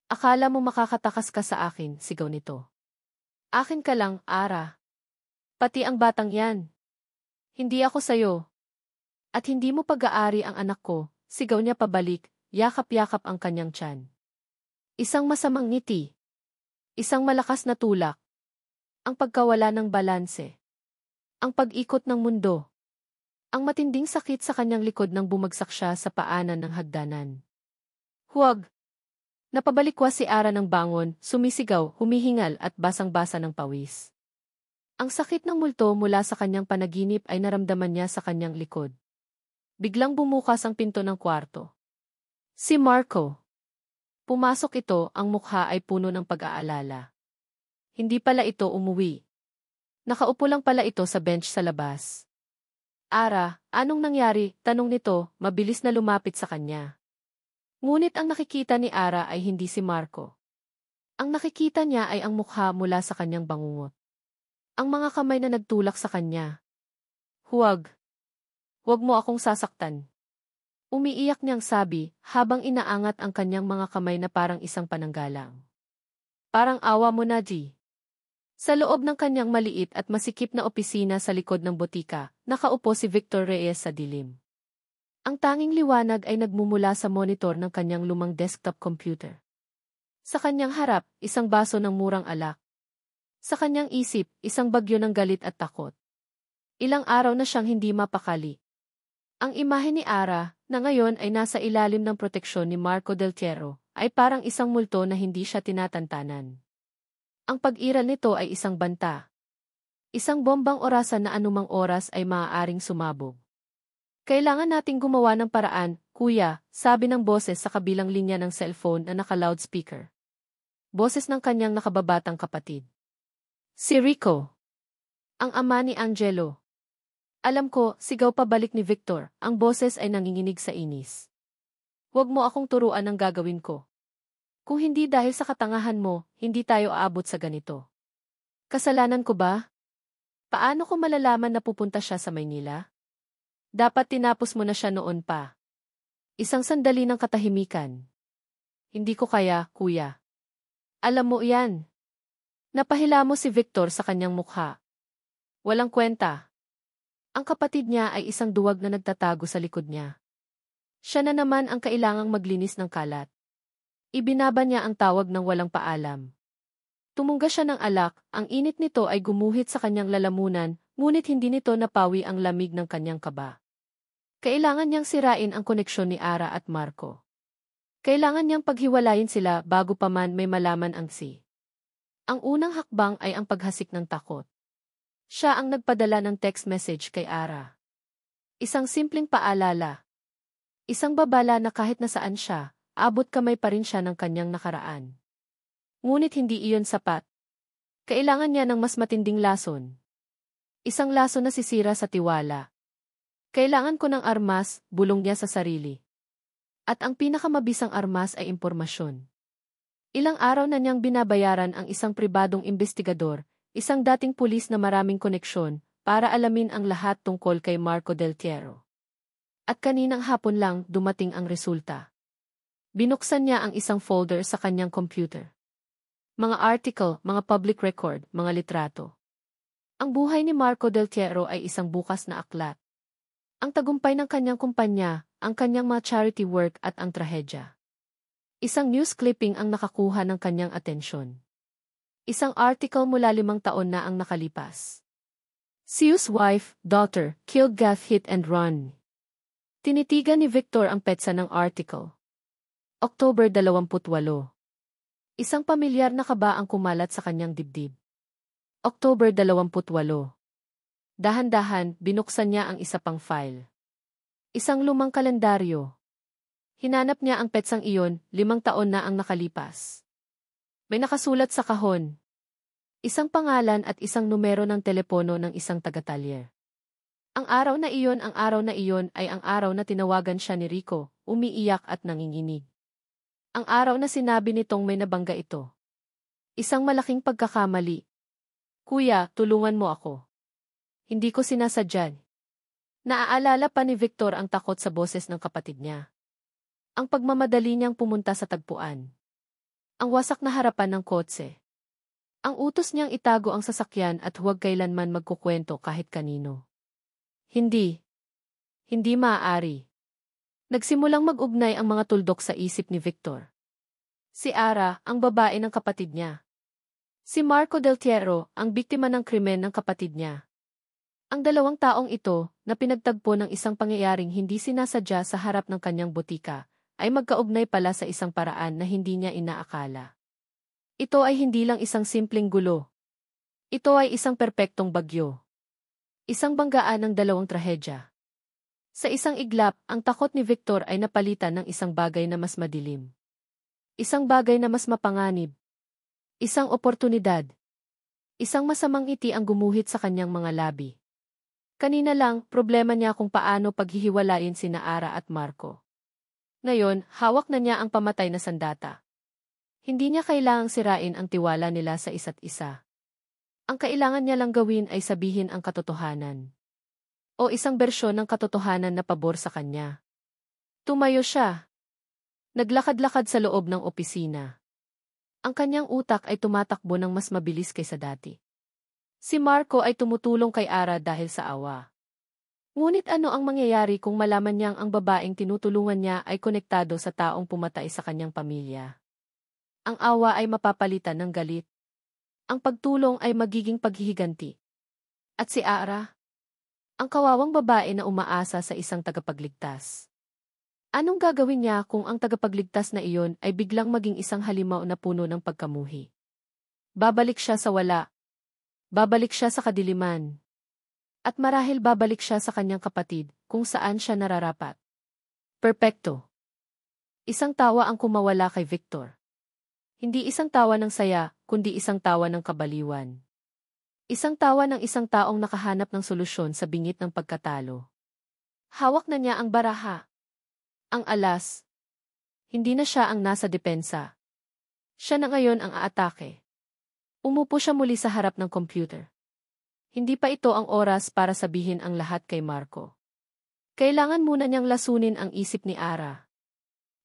Akala mo makakatakas ka sa akin, sigaw nito. Akin ka lang, Ara. Pati ang batang yan. Hindi ako sayo. At hindi mo pag-aari ang anak ko, sigaw niya pabalik, yakap-yakap ang kanyang tiyan. Isang masamang ngiti. Isang malakas na tulak. Ang pagkawala ng balanse. Ang pag-ikot ng mundo. Ang matinding sakit sa kanyang likod nang bumagsak siya sa paanan ng hagdanan. Huwag! Napabalikwa si Ara ng bangon, sumisigaw, humihingal at basang-basa ng pawis. Ang sakit ng multo mula sa kanyang panaginip ay naramdaman niya sa kanyang likod. Biglang bumukas ang pinto ng kwarto. Si Marco. Pumasok ito, ang mukha ay puno ng pag-aalala. Hindi pala ito umuwi. Nakaupo lang pala ito sa bench sa labas. Ara, anong nangyari? Tanong nito, mabilis na lumapit sa kanya. Ngunit ang nakikita ni Ara ay hindi si Marco. Ang nakikita niya ay ang mukha mula sa kanyang bangungot. Ang mga kamay na nagtulak sa kanya. Huwag. Huwag mo akong sasaktan. Umiiyak niyang sabi, habang inaangat ang kanyang mga kamay na parang isang pananggalang. Parang awa mo na, G. Sa loob ng kanyang maliit at masikip na opisina sa likod ng botika, nakaupo si Victor Reyes sa dilim. Ang tanging liwanag ay nagmumula sa monitor ng kanyang lumang desktop computer. Sa kanyang harap, isang baso ng murang alak. Sa kanyang isip, isang bagyo ng galit at takot. Ilang araw na siyang hindi mapakali. Ang imahe ni Ara, na ngayon ay nasa ilalim ng proteksyon ni Marco Del Tierro, ay parang isang multo na hindi siya tinatantanan. Ang pag-iral nito ay isang banta. Isang bombang orasan na anumang oras ay maaaring sumabog. Kailangan nating gumawa ng paraan, kuya, sabi ng boses sa kabilang linya ng cellphone na naka-loudspeaker. Boses ng kanyang nakababatang kapatid. Si Rico. Ang ama ni Angelo. Alam ko, sigaw pabalik ni Victor, ang boses ay nanginginig sa inis. Huwag mo akong turuan ng gagawin ko. Kung hindi dahil sa katangahan mo, hindi tayo aabot sa ganito. Kasalanan ko ba? Paano ko malalaman na pupunta siya sa Maynila? Dapat tinapos mo na siya noon pa. Isang sandali ng katahimikan. Hindi ko kaya, kuya. Alam mo yan. Napahila mo si Victor sa kanyang mukha. Walang kwenta. Ang kapatid niya ay isang duwag na nagtatago sa likod niya. Siya na naman ang kailangang maglinis ng kalat. Ibinaba niya ang tawag ng walang paalam. Tumungga siya ng alak, ang init nito ay gumuhit sa kanyang lalamunan, ngunit hindi nito napawi ang lamig ng kanyang kaba. Kailangan niyang sirain ang koneksyon ni Ara at Marco. Kailangan niyang paghiwalayin sila bago pa man may malaman ang si. Ang unang hakbang ay ang paghasik ng takot. Siya ang nagpadala ng text message kay Ara. Isang simpleng paalala. Isang babala na kahit nasaan siya, abot kamay pa rin siya ng kanyang nakaraan. Ngunit hindi iyon sapat. Kailangan niya ng mas matinding lason. Isang lason na sisira sa tiwala. Kailangan ko ng armas, bulong niya sa sarili. At ang pinakamabisang armas ay impormasyon. Ilang araw na niyang binabayaran ang isang pribadong investigador, isang dating pulis na maraming koneksyon, para alamin ang lahat tungkol kay Marco Del Tierro. At kaninang hapon lang dumating ang resulta. Binuksan niya ang isang folder sa kanyang computer. Mga article, mga public record, mga litrato. Ang buhay ni Marco Del Tierro ay isang bukas na aklat. Ang tagumpay ng kanyang kumpanya, ang kanyang mga charity work at ang trahedya. Isang news clipping ang nakakuha ng kanyang atensyon. Isang article mula 5 taon na ang nakalipas. Siu's wife, daughter, killed gas hit and run. Tinitigan ni Victor ang petsa ng article. October 28. Isang pamilyar na kaba ang kumalat sa kanyang dibdib. October 28. Dahan-dahan, binuksan niya ang isa pang file. Isang lumang kalendaryo. Hinanap niya ang petsang iyon, 5 taon na ang nakalipas. May nakasulat sa kahon. Isang pangalan at isang numero ng telepono ng isang taga-talyer. Ang araw na iyon ay ang araw na tinawagan siya ni Rico, umiiyak at nanginginig. Ang araw na sinabi nitong may nabangga ito. Isang malaking pagkakamali. Kuya, tulungan mo ako. Hindi ko sinasadya. Naaalala pa ni Victor ang takot sa boses ng kapatid niya. Ang pagmamadali niyang pumunta sa tagpuan. Ang wasak na harapan ng kotse. Ang utos niyang itago ang sasakyan at huwag kailanman magkukwento kahit kanino. Hindi maaari. Nagsimulang mag-ugnay ang mga tuldok sa isip ni Victor. Si Ara, ang babae ng kapatid niya. Si Marco Del Tierro, ang biktima ng krimen ng kapatid niya. Ang 2 taong ito, na pinagtagpo ng isang pangyayaring hindi sinasadya sa harap ng kanyang butika, ay magkaugnay pala sa isang paraan na hindi niya inaakala. Ito ay hindi lang isang simpleng gulo. Ito ay isang perpektong bagyo. Isang banggaan ng 2 trahedya. Sa isang iglap, ang takot ni Victor ay napalitan ng isang bagay na mas madilim. Isang bagay na mas mapanganib. Isang oportunidad. Isang masamang ngiti ang gumuhit sa kanyang mga labi. Kanina lang, problema niya kung paano paghihiwalayin sina Ara at Marco. Ngayon, hawak na niya ang pamatay na sandata. Hindi niya kailangang sirain ang tiwala nila sa isa't isa. Ang kailangan niya lang gawin ay sabihin ang katotohanan. O isang bersyon ng katotohanan na pabor sa kanya. Tumayo siya. Naglakad-lakad sa loob ng opisina. Ang kanyang utak ay tumatakbo ng mas mabilis kaysa dati. Si Marco ay tumutulong kay Ara dahil sa awa. Ngunit ano ang mangyayari kung malaman niyang ang babaeng tinutulungan niya ay konektado sa taong pumatay sa kanyang pamilya? Ang awa ay mapapalitan ng galit. Ang pagtulong ay magiging paghihiganti. At si Ara? Ang kawawang babae na umaasa sa isang tagapagligtas. Anong gagawin niya kung ang tagapagligtas na iyon ay biglang maging isang halimaw na puno ng pagkamuhi? Babalik siya sa wala. Babalik siya sa kadiliman. At marahil babalik siya sa kanyang kapatid, kung saan siya nararapat. Perpekto. Isang tawa ang kumawala kay Victor. Hindi isang tawa ng saya, kundi isang tawa ng kabaliwan. Isang tawa ng isang taong nakahanap ng solusyon sa bingit ng pagkatalo. Hawak na niya ang baraha. Ang alas. Hindi na siya ang nasa depensa. Siya na ngayon ang aatake. Umupo siya muli sa harap ng computer. Hindi pa ito ang oras para sabihin ang lahat kay Marco. Kailangan muna niyang lasunin ang isip ni Ara.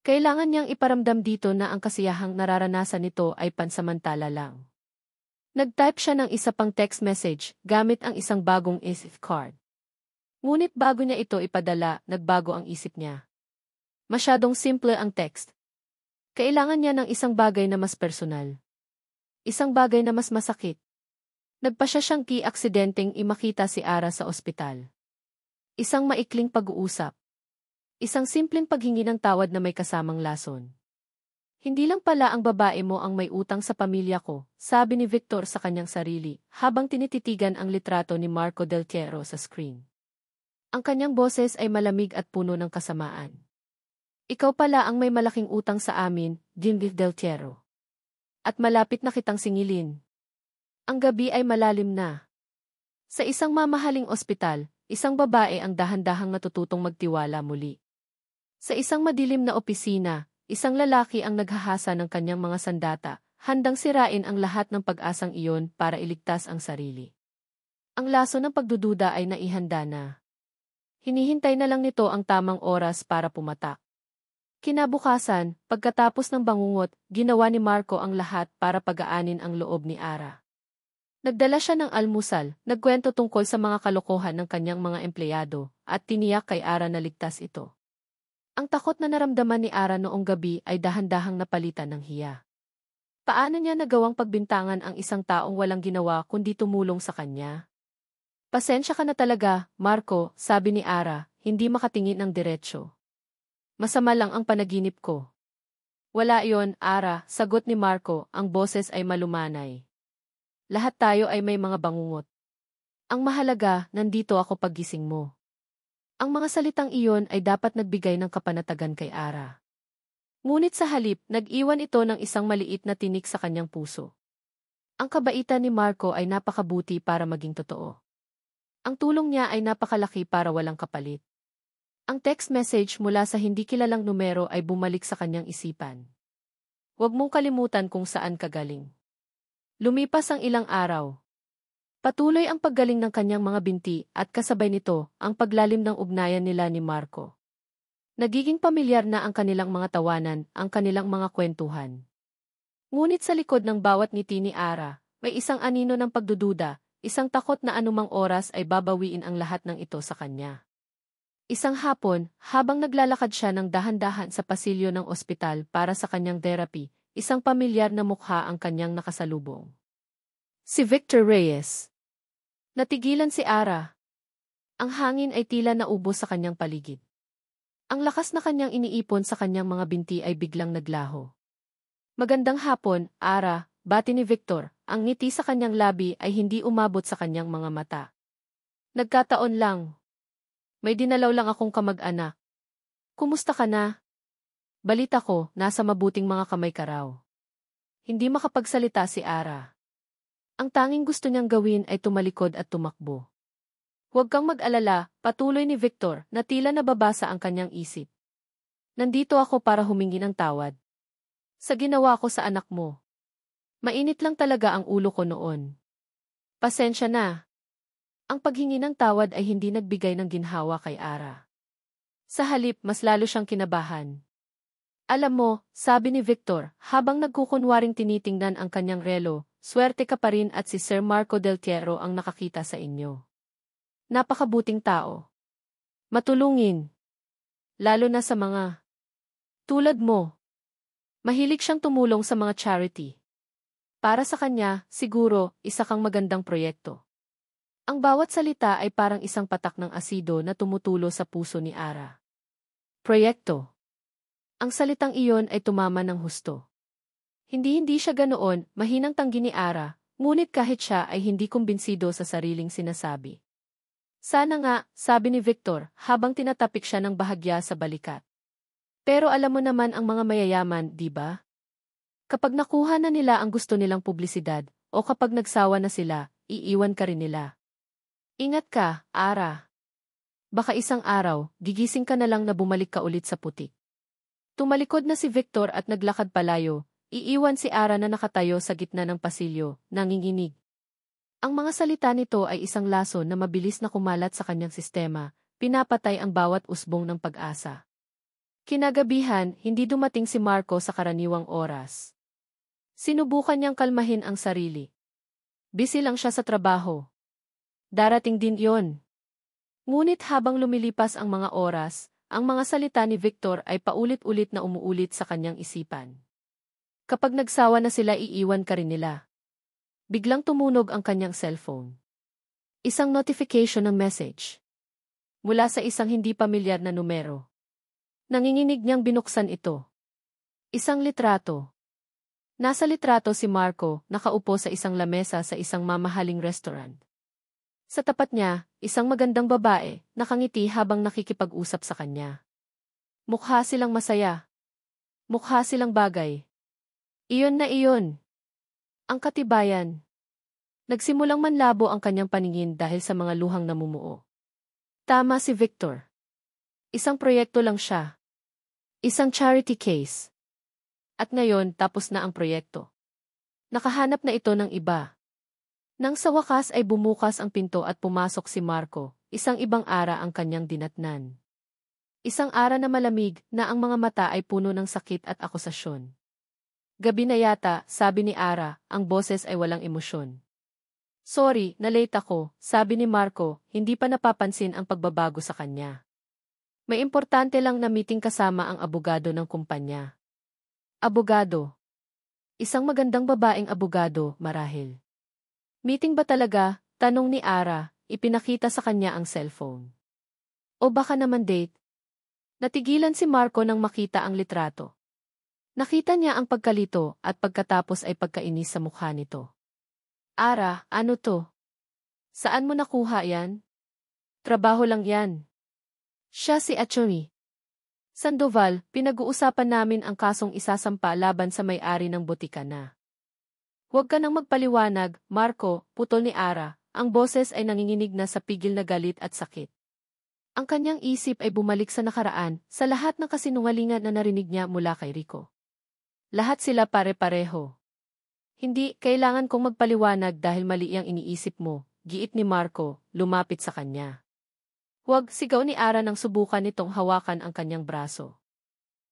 Kailangan niyang iparamdam dito na ang kasiyahang nararanasan nito ay pansamantala lang. Nag-type siya ng isa pang text message gamit ang isang bagong isip card. Ngunit bago niya ito ipadala, nagbago ang isip niya. Masyadong simple ang text. Kailangan niya ng isang bagay na mas personal. Isang bagay na mas masakit. Nagpasya siyang aksidenteng imakita si Ara sa ospital. Isang maikling pag-uusap. Isang simpleng paghingi ng tawad na may kasamang lason. Hindi lang pala ang babae mo ang may utang sa pamilya ko, sabi ni Victor sa kanyang sarili, habang tinititigan ang litrato ni Marco Del Tierro sa screen. Ang kanyang boses ay malamig at puno ng kasamaan. Ikaw pala ang may malaking utang sa amin, Jimmy Del Tierro. At malapit na kitang singilin. Ang gabi ay malalim na. Sa isang mamahaling ospital, isang babae ang dahan-dahang natututong magtiwala muli. Sa isang madilim na opisina, isang lalaki ang naghahasa ng kanyang mga sandata, handang sirain ang lahat ng pag-asang iyon para iligtas ang sarili. Ang laso ng pagdududa ay naihanda na. Hinihintay na lang nito ang tamang oras para pumatak. Kinabukasan, pagkatapos ng bangungot, ginawa ni Marco ang lahat para pagaanin ang loob ni Ara. Nagdala siya ng almusal, nagkwento tungkol sa mga kalokohan ng kanyang mga empleyado, at tiniyak kay Ara na ligtas ito. Ang takot na naramdaman ni Ara noong gabi ay dahan-dahang napalitan ng hiya. Paano niya nagawang pagbintangan ang isang taong walang ginawa kundi tumulong sa kanya? Pasensya ka na talaga, Marco, sabi ni Ara, hindi makatingin ng diretsyo. Masama lang ang panaginip ko. Wala yon, Ara, sagot ni Marco, ang boses ay malumanay. Lahat tayo ay may mga bangungot. Ang mahalaga, nandito ako paggising mo. Ang mga salitang iyon ay dapat nagbigay ng kapanatagan kay Ara. Ngunit sa halip, nag-iwan ito ng isang maliit na tinik sa kanyang puso. Ang kabaitan ni Marco ay napakabuti para maging totoo. Ang tulong niya ay napakalaki para walang kapalit. Ang text message mula sa hindi kilalang numero ay bumalik sa kanyang isipan. Huwag mong kalimutan kung saan ka galing. Lumipas ang ilang araw. Patuloy ang paggaling ng kanyang mga binti at kasabay nito ang paglalim ng ugnayan nila ni Marco. Nagiging pamilyar na ang kanilang mga tawanan, ang kanilang mga kwentuhan. Ngunit sa likod ng bawat ngiti ni Ara, may isang anino ng pagdududa, isang takot na anumang oras ay babawiin ang lahat ng ito sa kanya. Isang hapon, habang naglalakad siya ng dahan-dahan sa pasilyo ng ospital para sa kanyang therapy, isang pamilyar na mukha ang kanyang nakasalubong. Si Victor Reyes. Natigilan si Ara. Ang hangin ay tila naubos sa kanyang paligid. Ang lakas na kanyang iniipon sa kanyang mga binti ay biglang naglaho. Magandang hapon, Ara, bati ni Victor, ang ngiti sa kanyang labi ay hindi umabot sa kanyang mga mata. Nagkataon lang. May dinalaw lang akong kamag-anak. Kumusta ka na? Balita ko, nasa mabuting mga kamay ka raw. Hindi makapagsalita si Ara. Ang tanging gusto niyang gawin ay tumalikod at tumakbo. Huwag kang mag-alala, patuloy ni Victor na tila nababasa ang kanyang isip. Nandito ako para humingi ng tawad. Sa ginawa ko sa anak mo. Mainit lang talaga ang ulo ko noon. Pasensya na. Ang paghingi ng tawad ay hindi nagbigay ng ginhawa kay Ara. Sa halip, mas lalo siyang kinabahan. Alam mo, sabi ni Victor, habang nagkukunwaring tinitingnan ang kanyang relo, swerte ka pa rin at si Sir Marco Del Tiero ang nakakita sa inyo. Napakabuting tao. Matulungin. Lalo na sa mga tulad mo. Mahilig siyang tumulong sa mga charity. Para sa kanya, siguro, isa kang magandang proyekto. Ang bawat salita ay parang isang patak ng asido na tumutulo sa puso ni Ara. Proyekto. Ang salitang iyon ay tumama ng husto. Hindi siya ganoon, mahinang tanggi ni Ara, ngunit kahit siya ay hindi kumbinsido sa sariling sinasabi. Sana nga, sabi ni Victor, habang tinatapik siya ng bahagya sa balikat. Pero alam mo naman ang mga mayayaman, di ba? Kapag nakuha na nila ang gusto nilang publisidad, o kapag nagsawa na sila, iiwan ka rin nila. Ingat ka, Ara. Baka isang araw, gigising ka na lang na bumalik ka ulit sa putik. Tumalikod na si Victor at naglakad palayo, iiwan si Ara na nakatayo sa gitna ng pasilyo, nanginginig. Ang mga salita nito ay isang laso na mabilis na kumalat sa kanyang sistema, pinapatay ang bawat usbong ng pag-asa. Kinagabihan, hindi dumating si Marco sa karaniwang oras. Sinubukan niyang kalmahin ang sarili. Busy lang siya sa trabaho. Darating din yon. Ngunit habang lumilipas ang mga oras, ang mga salita ni Victor ay paulit-ulit na umuulit sa kanyang isipan. Kapag nagsawa na sila, iiwan ka rin nila. Biglang tumunog ang kanyang cellphone. Isang notification ng message. Mula sa isang hindi pamilyar na numero. Nanginginig niyang binuksan ito. Isang litrato. Nasa litrato si Marco, nakaupo sa isang lamesa sa isang mamahaling restaurant. Sa tapat niya, isang magandang babae, nakangiti habang nakikipag-usap sa kanya. Mukha silang masaya. Mukha silang bagay. Iyon na iyon. Ang katibayan. Nagsimulang manlabo ang kanyang paningin dahil sa mga luhang namumuo. Tama si Victor. Isang proyekto lang siya. Isang charity case. At ngayon, tapos na ang proyekto. Nakahanap na ito ng iba. Nang sa wakas ay bumukas ang pinto at pumasok si Marco, isang ibang Ara ang kanyang dinatnan. Isang Ara na malamig na ang mga mata ay puno ng sakit at akusasyon. Gabi na yata, sabi ni Ara, ang boses ay walang emosyon. Sorry, na-late ako, sabi ni Marco, hindi pa napapansin ang pagbabago sa kanya. May importante lang na meeting kasama ang abogado ng kumpanya. Abogado. Isang magandang babaeng abogado, marahil. Meeting ba talaga? Tanong ni Ara, ipinakita sa kanya ang cellphone. O baka naman date? Natigilan si Marco nang makita ang litrato. Nakita niya ang pagkalito at pagkatapos ay pagkainis sa mukha nito. Ara, ano to? Saan mo nakuha yan? Trabaho lang yan. Siya si Atchumi. Sandoval, pinag-uusapan namin ang kasong isasampa laban sa may-ari ng botika na. Huwag ka nang magpaliwanag, Marco, putol ni Ara. Ang boses ay nanginginig na sa pigil na galit at sakit. Ang kanyang isip ay bumalik sa nakaraan, sa lahat ng kasinungalingan na narinig niya mula kay Rico. Lahat sila pare-pareho. Hindi, kailangan kong magpaliwanag dahil mali ang iniisip mo, giit ni Marco, lumapit sa kanya. Huwag, sigaw ni Ara nang subukan nitong hawakan ang kanyang braso.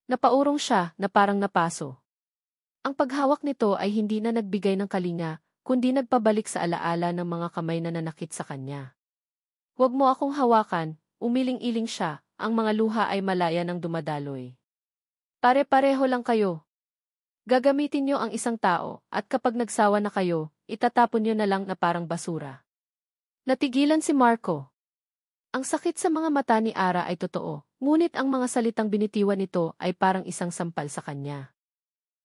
Napaurong siya na parang napaso. Ang paghawak nito ay hindi na nagbigay ng kalinga, kundi nagpabalik sa alaala ng mga kamay na nanakit sa kanya. Huwag mo akong hawakan, umiling-iling siya, ang mga luha ay malaya ng dumadaloy. Pare-pareho lang kayo. Gagamitin niyo ang isang tao, at kapag nagsawa na kayo, itatapon niyo na lang na parang basura. Natigilan si Marco. Ang sakit sa mga mata ni Ara ay totoo, ngunit ang mga salitang binitiwan nito ay parang isang sampal sa kanya.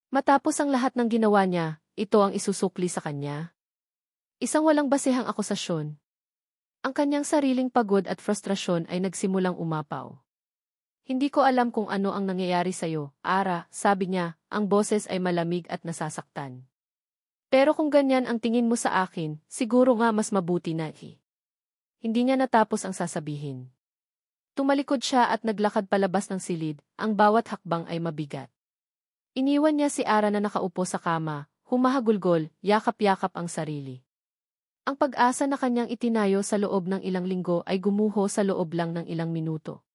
Matapos ang lahat ng ginawa niya, ito ang isusukli sa kanya. Isang walang basehang akusasyon. Ang kanyang sariling pagod at frustrasyon ay nagsimulang umapaw. Hindi ko alam kung ano ang nangyayari sa'yo, Ara, sabi niya, ang boses ay malamig at nasasaktan. Pero kung ganyan ang tingin mo sa akin, siguro nga mas mabuti na Hindi niya natapos ang sasabihin. Tumalikod siya at naglakad palabas ng silid, ang bawat hakbang ay mabigat. Iniwan niya si Ara na nakaupo sa kama, humahagulgol, yakap-yakap ang sarili. Ang pag-asa na kanyang itinayo sa loob ng ilang linggo ay gumuho sa loob lang ng ilang minuto.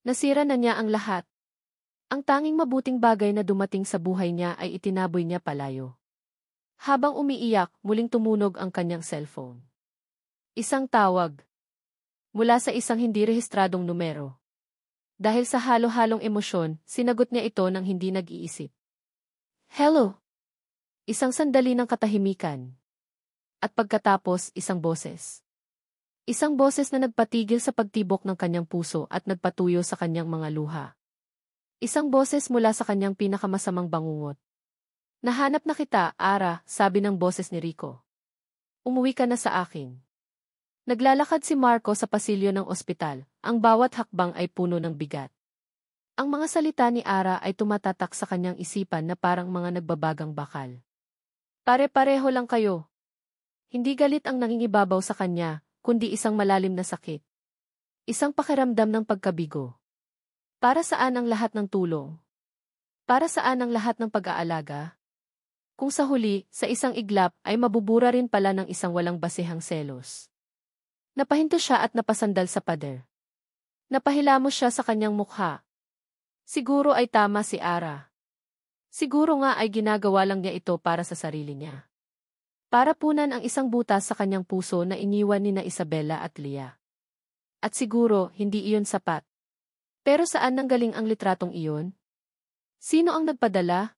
Nasira na niya ang lahat. Ang tanging mabuting bagay na dumating sa buhay niya ay itinaboy niya palayo. Habang umiiyak, muling tumunog ang kanyang cellphone. Isang tawag. Mula sa isang hindi rehistradong numero. Dahil sa halo-halong emosyon, sinagot niya ito nang hindi nag-iisip. Hello? Isang sandali ng katahimikan. At pagkatapos, isang boses. Isang boses na nagpatigil sa pagtibok ng kanyang puso at nagpatuyo sa kanyang mga luha. Isang boses mula sa kanyang pinakamasamang bangungot. Nahanap na kita, Ara, sabi ng boses ni Rico. Umuwi ka na sa akin. Naglalakad si Marco sa pasilyo ng ospital, ang bawat hakbang ay puno ng bigat. Ang mga salita ni Ara ay tumatatak sa kanyang isipan na parang mga nagbabagang bakal. Pare-pareho lang kayo. Hindi galit ang nangingibabaw sa kanya, kundi isang malalim na sakit. Isang pakiramdam ng pagkabigo. Para saan ang lahat ng tulong? Para saan ang lahat ng pag-aalaga? Kung sa huli, sa isang iglap ay mabubura rin pala ng isang walang basehang selos. Napahinto siya at napasandal sa pader. Napahilamos siya sa kanyang mukha. Siguro ay tama si Ara. Siguro nga ay ginagawa lang niya ito para sa sarili niya. Para punan ang isang butas sa kanyang puso na iniwan ni na Isabela at Leah. At siguro, hindi iyon sapat. Pero saan nanggaling ang litratong iyon? Sino ang nagpadala?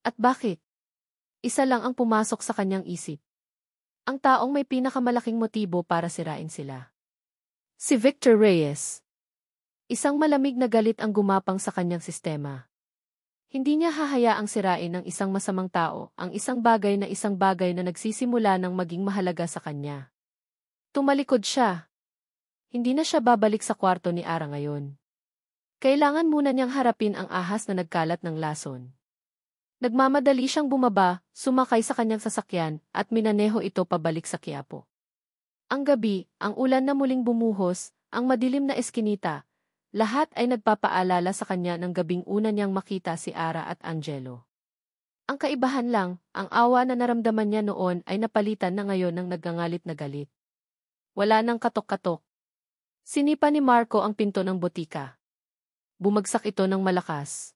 At bakit? Isa lang ang pumasok sa kanyang isip. Ang taong may pinakamalaking motibo para sirain sila. Si Victor Reyes. Isang malamig na galit ang gumapang sa kanyang sistema. Hindi niya hahayaang sirain ng isang masamang tao, ang isang bagay na nagsisimula ng maging mahalaga sa kanya. Tumalikod siya. Hindi na siya babalik sa kwarto ni Ara ngayon. Kailangan muna niyang harapin ang ahas na nagkalat ng lason. Nagmamadali siyang bumaba, sumakay sa kanyang sasakyan, at minaneho ito pabalik sa Quiapo. Ang gabi, ang ulan na muling bumuhos, ang madilim na eskinita, lahat ay nagpapaalala sa kanya ng gabing una niyang makita si Ara at Angelo. Ang kaibahan lang, ang awa na naramdaman niya noon ay napalitan na ngayon ng nagngangalit na galit. Wala nang katok-katok. Sinipa ni Marco ang pinto ng botika. Bumagsak ito ng malakas.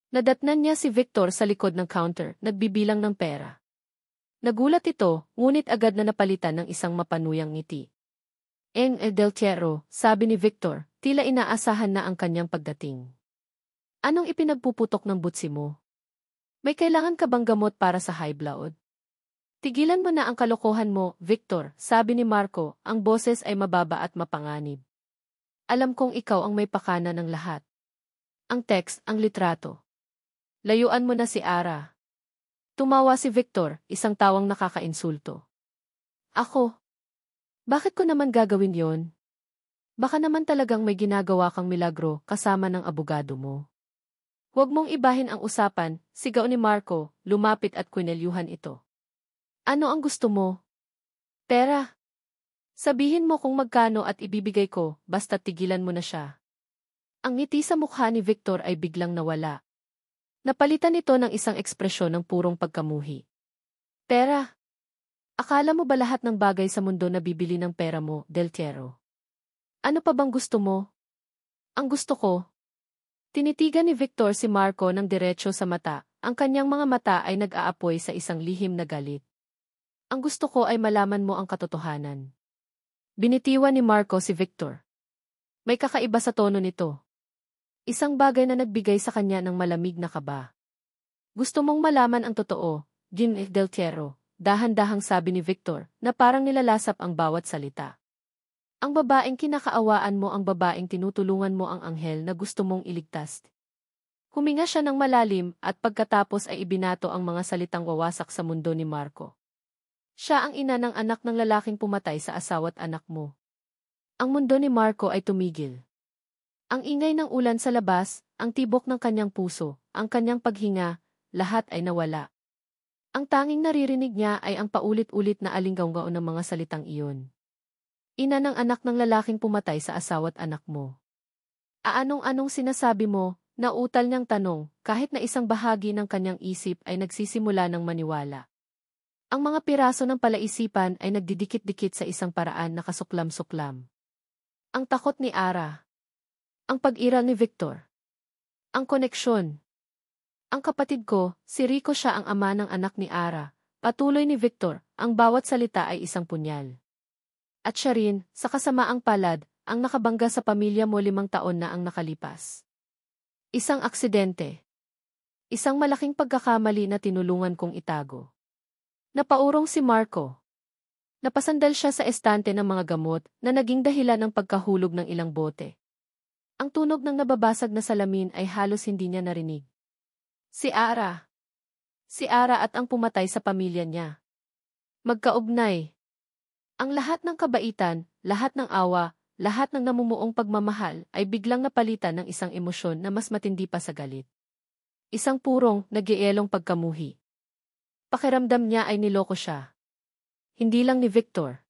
Nadatnan niya si Victor sa likod ng counter, nagbibilang ng pera. Nagulat ito, ngunit agad na napalitan ng isang mapanuyang ngiti. Del Tiero, sabi ni Victor, tila inaasahan na ang kanyang pagdating. Anong ipinagpuputok ng butsi mo? May kailangan ka bang gamot para sa high blood? Tigilan mo na ang kalokohan mo, Victor, sabi ni Marco, ang boses ay mababa at mapanganib. Alam kong ikaw ang may pakana ng lahat. Ang text, ang litrato. Layuan mo na si Ara. Tumawa si Victor, isang tawang nakakainsulto. Ako? Bakit ko naman gagawin yon? Baka naman talagang may ginagawa kang milagro kasama ng abogado mo. Huwag mong ibahin ang usapan, sigaw ni Marco, lumapit at kwinelyuhan ito. Ano ang gusto mo? Pera. Sabihin mo kung magkano at ibibigay ko, basta tigilan mo na siya. Ang ngiti sa mukha ni Victor ay biglang nawala. Napalitan ito ng isang ekspresyon ng purong pagkamuhi. Pera. Akala mo ba lahat ng bagay sa mundo na bibili ng pera mo, Del Tiero? Ano pa bang gusto mo? Ang gusto ko. Tinitigan ni Victor si Marco ng diretso sa mata, ang kanyang mga mata ay nag-aapoy sa isang lihim na galit. Ang gusto ko ay malaman mo ang katotohanan. Binitiwan ni Marco si Victor. May kakaiba sa tono nito. Isang bagay na nagbigay sa kanya ng malamig na kaba. Gusto mong malaman ang totoo, Jim Del Tiero, dahan-dahang sabi ni Victor, na parang nilalasap ang bawat salita. Ang babaeng kinakaawaan mo, ang babaeng tinutulungan mo, ang anghel na gusto mong iligtas. Huminga siya ng malalim at pagkatapos ay ibinato ang mga salitang wawasak sa mundo ni Marco. Siya ang ina ng anak ng lalaking pumatay sa asawa't anak mo. Ang mundo ni Marco ay tumigil. Ang ingay ng ulan sa labas, ang tibok ng kanyang puso, ang kanyang paghinga, lahat ay nawala. Ang tanging naririnig niya ay ang paulit-ulit na alinggaw-ngaw ng mga salitang iyon. Ina ng anak ng lalaking pumatay sa asawa't anak mo. Aanong-anong sinasabi mo? Nautal niyang tanong, kahit na isang bahagi ng kanyang isip ay nagsisimula ng maniwala. Ang mga piraso ng palaisipan ay nagdidikit-dikit sa isang paraan na kasuklam-suklam. Ang takot ni Ara. Ang pag-iral ni Victor. Ang koneksyon. Ang kapatid ko, si Rico, siya ang ama ng anak ni Ara. Patuloy ni Victor, ang bawat salita ay isang punyal. At siya rin, sa kasamaang palad, ang nakabangga sa pamilya mo 5 taon na ang nakalipas. Isang aksidente. Isang malaking pagkakamali na tinulungan kong itago. Napaurong si Marco. Napasandal siya sa estante ng mga gamot na naging dahilan ng pagkahulog ng ilang bote. Ang tunog ng nababasag na salamin ay halos hindi niya narinig. Si Ara. Si Ara at ang pumatay sa pamilya niya. Magkaugnay. Ang lahat ng kabaitan, lahat ng awa, lahat ng namumuong pagmamahal ay biglang napalitan ng isang emosyon na mas matindi pa sa galit. Isang purong, nagielong pagkamuhi. Pakiramdam niya ay niloko siya. Hindi lang ni Victor,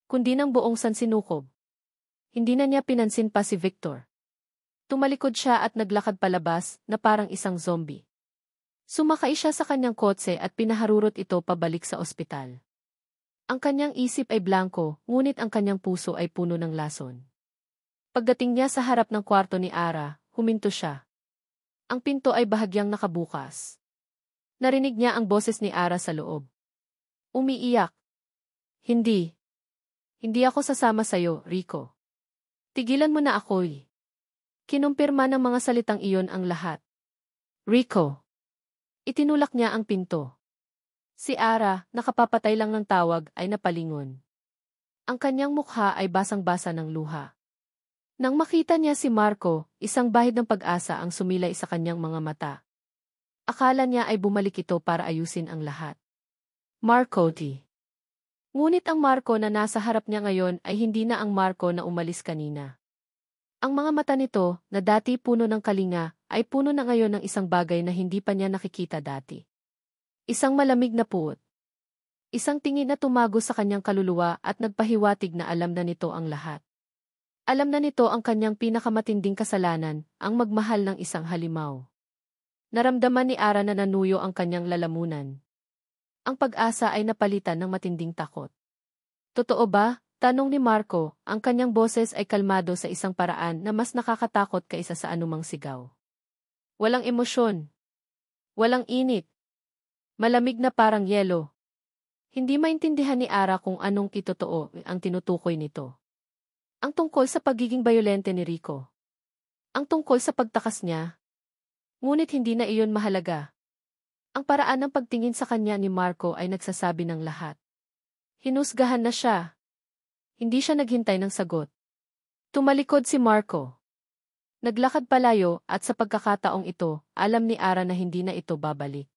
kundi ng buong sansinukob. Hindi na niya pinansin pa si Victor. Tumalikod siya at naglakad palabas na parang isang zombie. Sumakay siya sa kanyang kotse at pinaharurot ito pabalik sa ospital. Ang kanyang isip ay blanko, ngunit ang kanyang puso ay puno ng lason. Pagdating niya sa harap ng kwarto ni Ara, huminto siya. Ang pinto ay bahagyang nakabukas. Narinig niya ang boses ni Ara sa loob. Umiiyak. Hindi. Hindi ako sasama sa'yo, Rico. Tigilan mo na ako'y. Kinumpirma ng mga salitang iyon ang lahat. Rico. Itinulak niya ang pinto. Si Ara, nakapapatay lang ng tawag, ay napalingon. Ang kanyang mukha ay basang-basa ng luha. Nang makita niya si Marco, isang bahid ng pag-asa ang sumilay sa kanyang mga mata. Akala niya ay bumalik ito para ayusin ang lahat. Marco T. Ngunit ang Marco na nasa harap niya ngayon ay hindi na ang Marco na umalis kanina. Ang mga mata nito, na dati puno ng kalinga, ay puno na ngayon ng isang bagay na hindi pa niya nakikita dati. Isang malamig na puot. Isang tingin na tumago sa kanyang kaluluwa at nagpahiwatig na alam na nito ang lahat. Alam na nito ang kanyang pinakamatinding kasalanan, ang magmahal ng isang halimaw. Naramdaman ni Ara na nanuyo ang kanyang lalamunan. Ang pag-asa ay napalitan ng matinding takot. Totoo ba? Tanong ni Marco, ang kanyang boses ay kalmado sa isang paraan na mas nakakatakot kaysa sa anumang sigaw. Walang emosyon. Walang init. Malamig na parang yelo. Hindi maintindihan ni Ara kung anong itotoo ang tinutukoy nito. Ang tungkol sa pagiging bayolente ni Rico. Ang tungkol sa pagtakas niya. Ngunit hindi na iyon mahalaga. Ang paraan ng pagtingin sa kanya ni Marco ay nagsasabi ng lahat. Hinusgahan na siya. Hindi siya naghintay ng sagot. Tumalikod si Marco. Naglakad palayo at sa pagkakataong ito, alam ni Ara na hindi na ito babalik.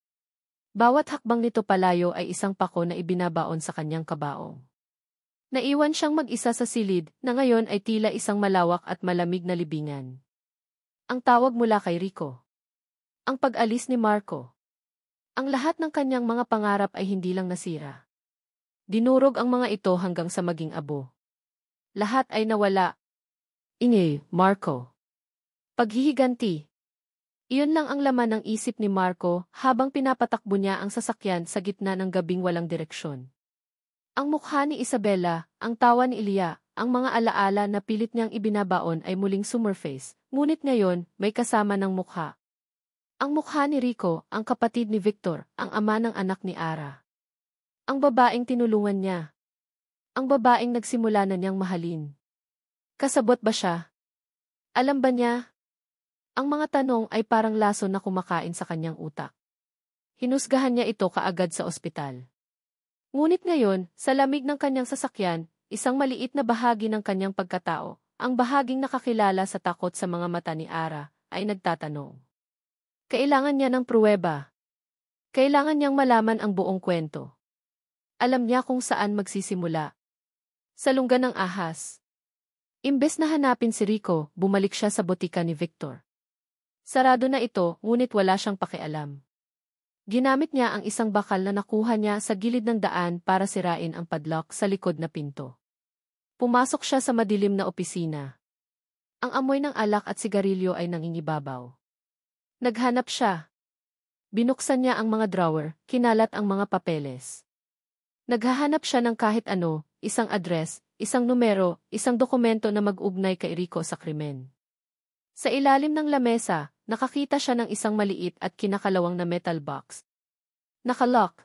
Bawat hakbang nito palayo ay isang pako na ibinabaon sa kanyang kabaong. Naiwan siyang mag-isa sa silid na ngayon ay tila isang malawak at malamig na libingan. Ang tawag mula kay Rico. Ang pag-alis ni Marco. Ang lahat ng kanyang mga pangarap ay hindi lang nasira. Dinurog ang mga ito hanggang sa maging abo. Lahat ay nawala. Marco. Paghihiganti. Iyon lang ang laman ng isip ni Marco habang pinapatakbo niya ang sasakyan sa gitna ng gabing walang direksyon. Ang mukha ni Isabela, ang tawa ni Ilya, ang mga alaala na pilit niyang ibinabaon ay muling sumurface, ngunit ngayon may kasama ng mukha. Ang mukha ni Rico, ang kapatid ni Victor, ang ama ng anak ni Ara. Ang babaeng tinulungan niya. Ang babaeng nagsimula na niyang mahalin. Kasabot ba siya? Alam ba niya? Ang mga tanong ay parang laso na kumakain sa kanyang utak. Hinusgahan niya ito kaagad sa ospital. Ngunit ngayon, sa lamig ng kanyang sasakyan, isang maliit na bahagi ng kanyang pagkatao, ang bahaging nakakilala sa takot sa mga mata ni Ara, ay nagtatanong. Kailangan niya ng pruweba. Kailangan niyang malaman ang buong kwento. Alam niya kung saan magsisimula. Sa lungga ng ahas. Imbes na hanapin si Rico, bumalik siya sa botika ni Victor. Sarado na ito, ngunit wala siyang pakialam. Ginamit niya ang isang bakal na nakuha niya sa gilid ng daan para sirain ang padlock sa likod na pinto. Pumasok siya sa madilim na opisina. Ang amoy ng alak at sigarilyo ay nangingibabaw. Naghanap siya. Binuksan niya ang mga drawer, kinalat ang mga papeles. Naghahanap siya ng kahit ano, isang address, isang numero, isang dokumento na mag-ugnay kay Rico sa krimen. Sa ilalim ng lamesa, nakakita siya ng isang maliit at kinakalawang na metal box. Nakalock.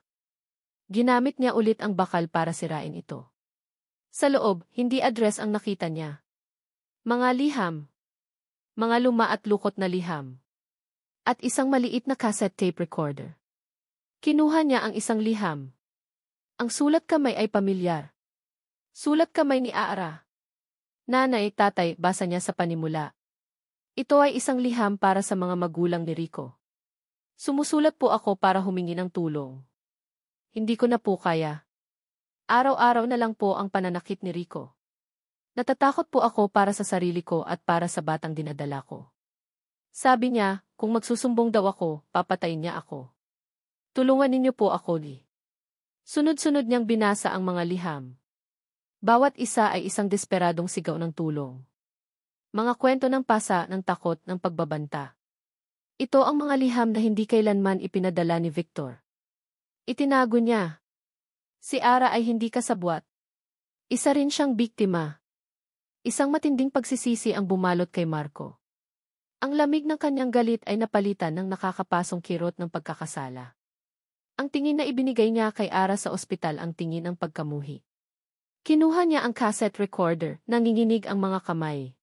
Ginamit niya ulit ang bakal para sirain ito. Sa loob, hindi address ang nakita niya. Mga liham. Mga luma at lukot na liham. At isang maliit na cassette tape recorder. Kinuha niya ang isang liham. Ang sulat kamay ay pamilyar. Sulat kamay ni Ara. Nanay, tatay, basa niya sa panimula. Ito ay isang liham para sa mga magulang ni Rico. Sumusulat po ako para humingi ng tulong. Hindi ko na po kaya. Araw-araw na lang po ang pananakit ni Rico. Natatakot po ako para sa sarili ko at para sa batang dinadala ko. Sabi niya, kung magsusumbong daw ako, papatayin niya ako. Tulungan ninyo po ako, Lee. Sunod-sunod niyang binasa ang mga liham. Bawat isa ay isang desperadong sigaw ng tulong. Mga kwento ng pasa, ng takot, ng pagbabanta. Ito ang mga liham na hindi kailanman ipinadala ni Victor. Itinago niya. Si Ara ay hindi kasabwat. Isa rin siyang biktima. Isang matinding pagsisisi ang bumalot kay Marco. Ang lamig ng kanyang galit ay napalitan ng nakakapasong kirot ng pagkakasala. Ang tingin na ibinigay niya kay Ara sa ospital ang tingin ng pagkamuhi. Kinuha niya ang cassette recorder, nanginginig ang mga kamay.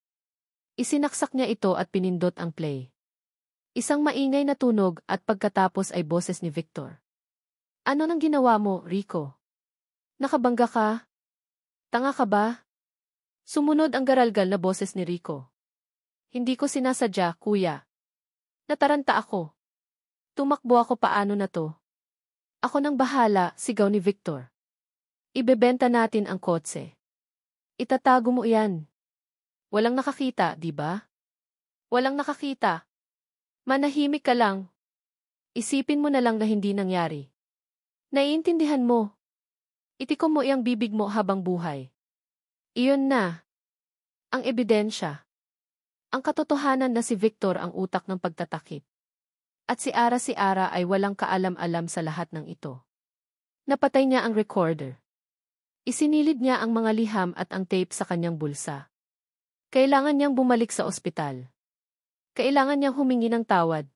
Isinaksak niya ito at pinindot ang play. Isang maingay na tunog at pagkatapos ay boses ni Victor. Ano nang ginawa mo, Rico? Nakabangga ka? Tanga ka ba? Sumunod ang garalgal na boses ni Rico. Hindi ko sinasadya, kuya. Nataranta ako. Tumakbo ako paano na to? Ako nang bahala, sigaw ni Victor. Ibebenta natin ang kotse. Itatago mo iyan. Walang nakakita, di ba? Walang nakakita. Manahimik ka lang. Isipin mo na lang na hindi nangyari. Naiintindihan mo. Itikom mo iyang bibig mo habang buhay. Iyon na. Ang ebidensya. Ang katotohanan na si Victor ang utak ng pagtatakip. At si Ara ay walang kaalam-alam sa lahat ng ito. Napatay niya ang recorder. Isinilid niya ang mga liham at ang tape sa kanyang bulsa. Kailangan niyang bumalik sa ospital. Kailangan niyang humingi ng tawad.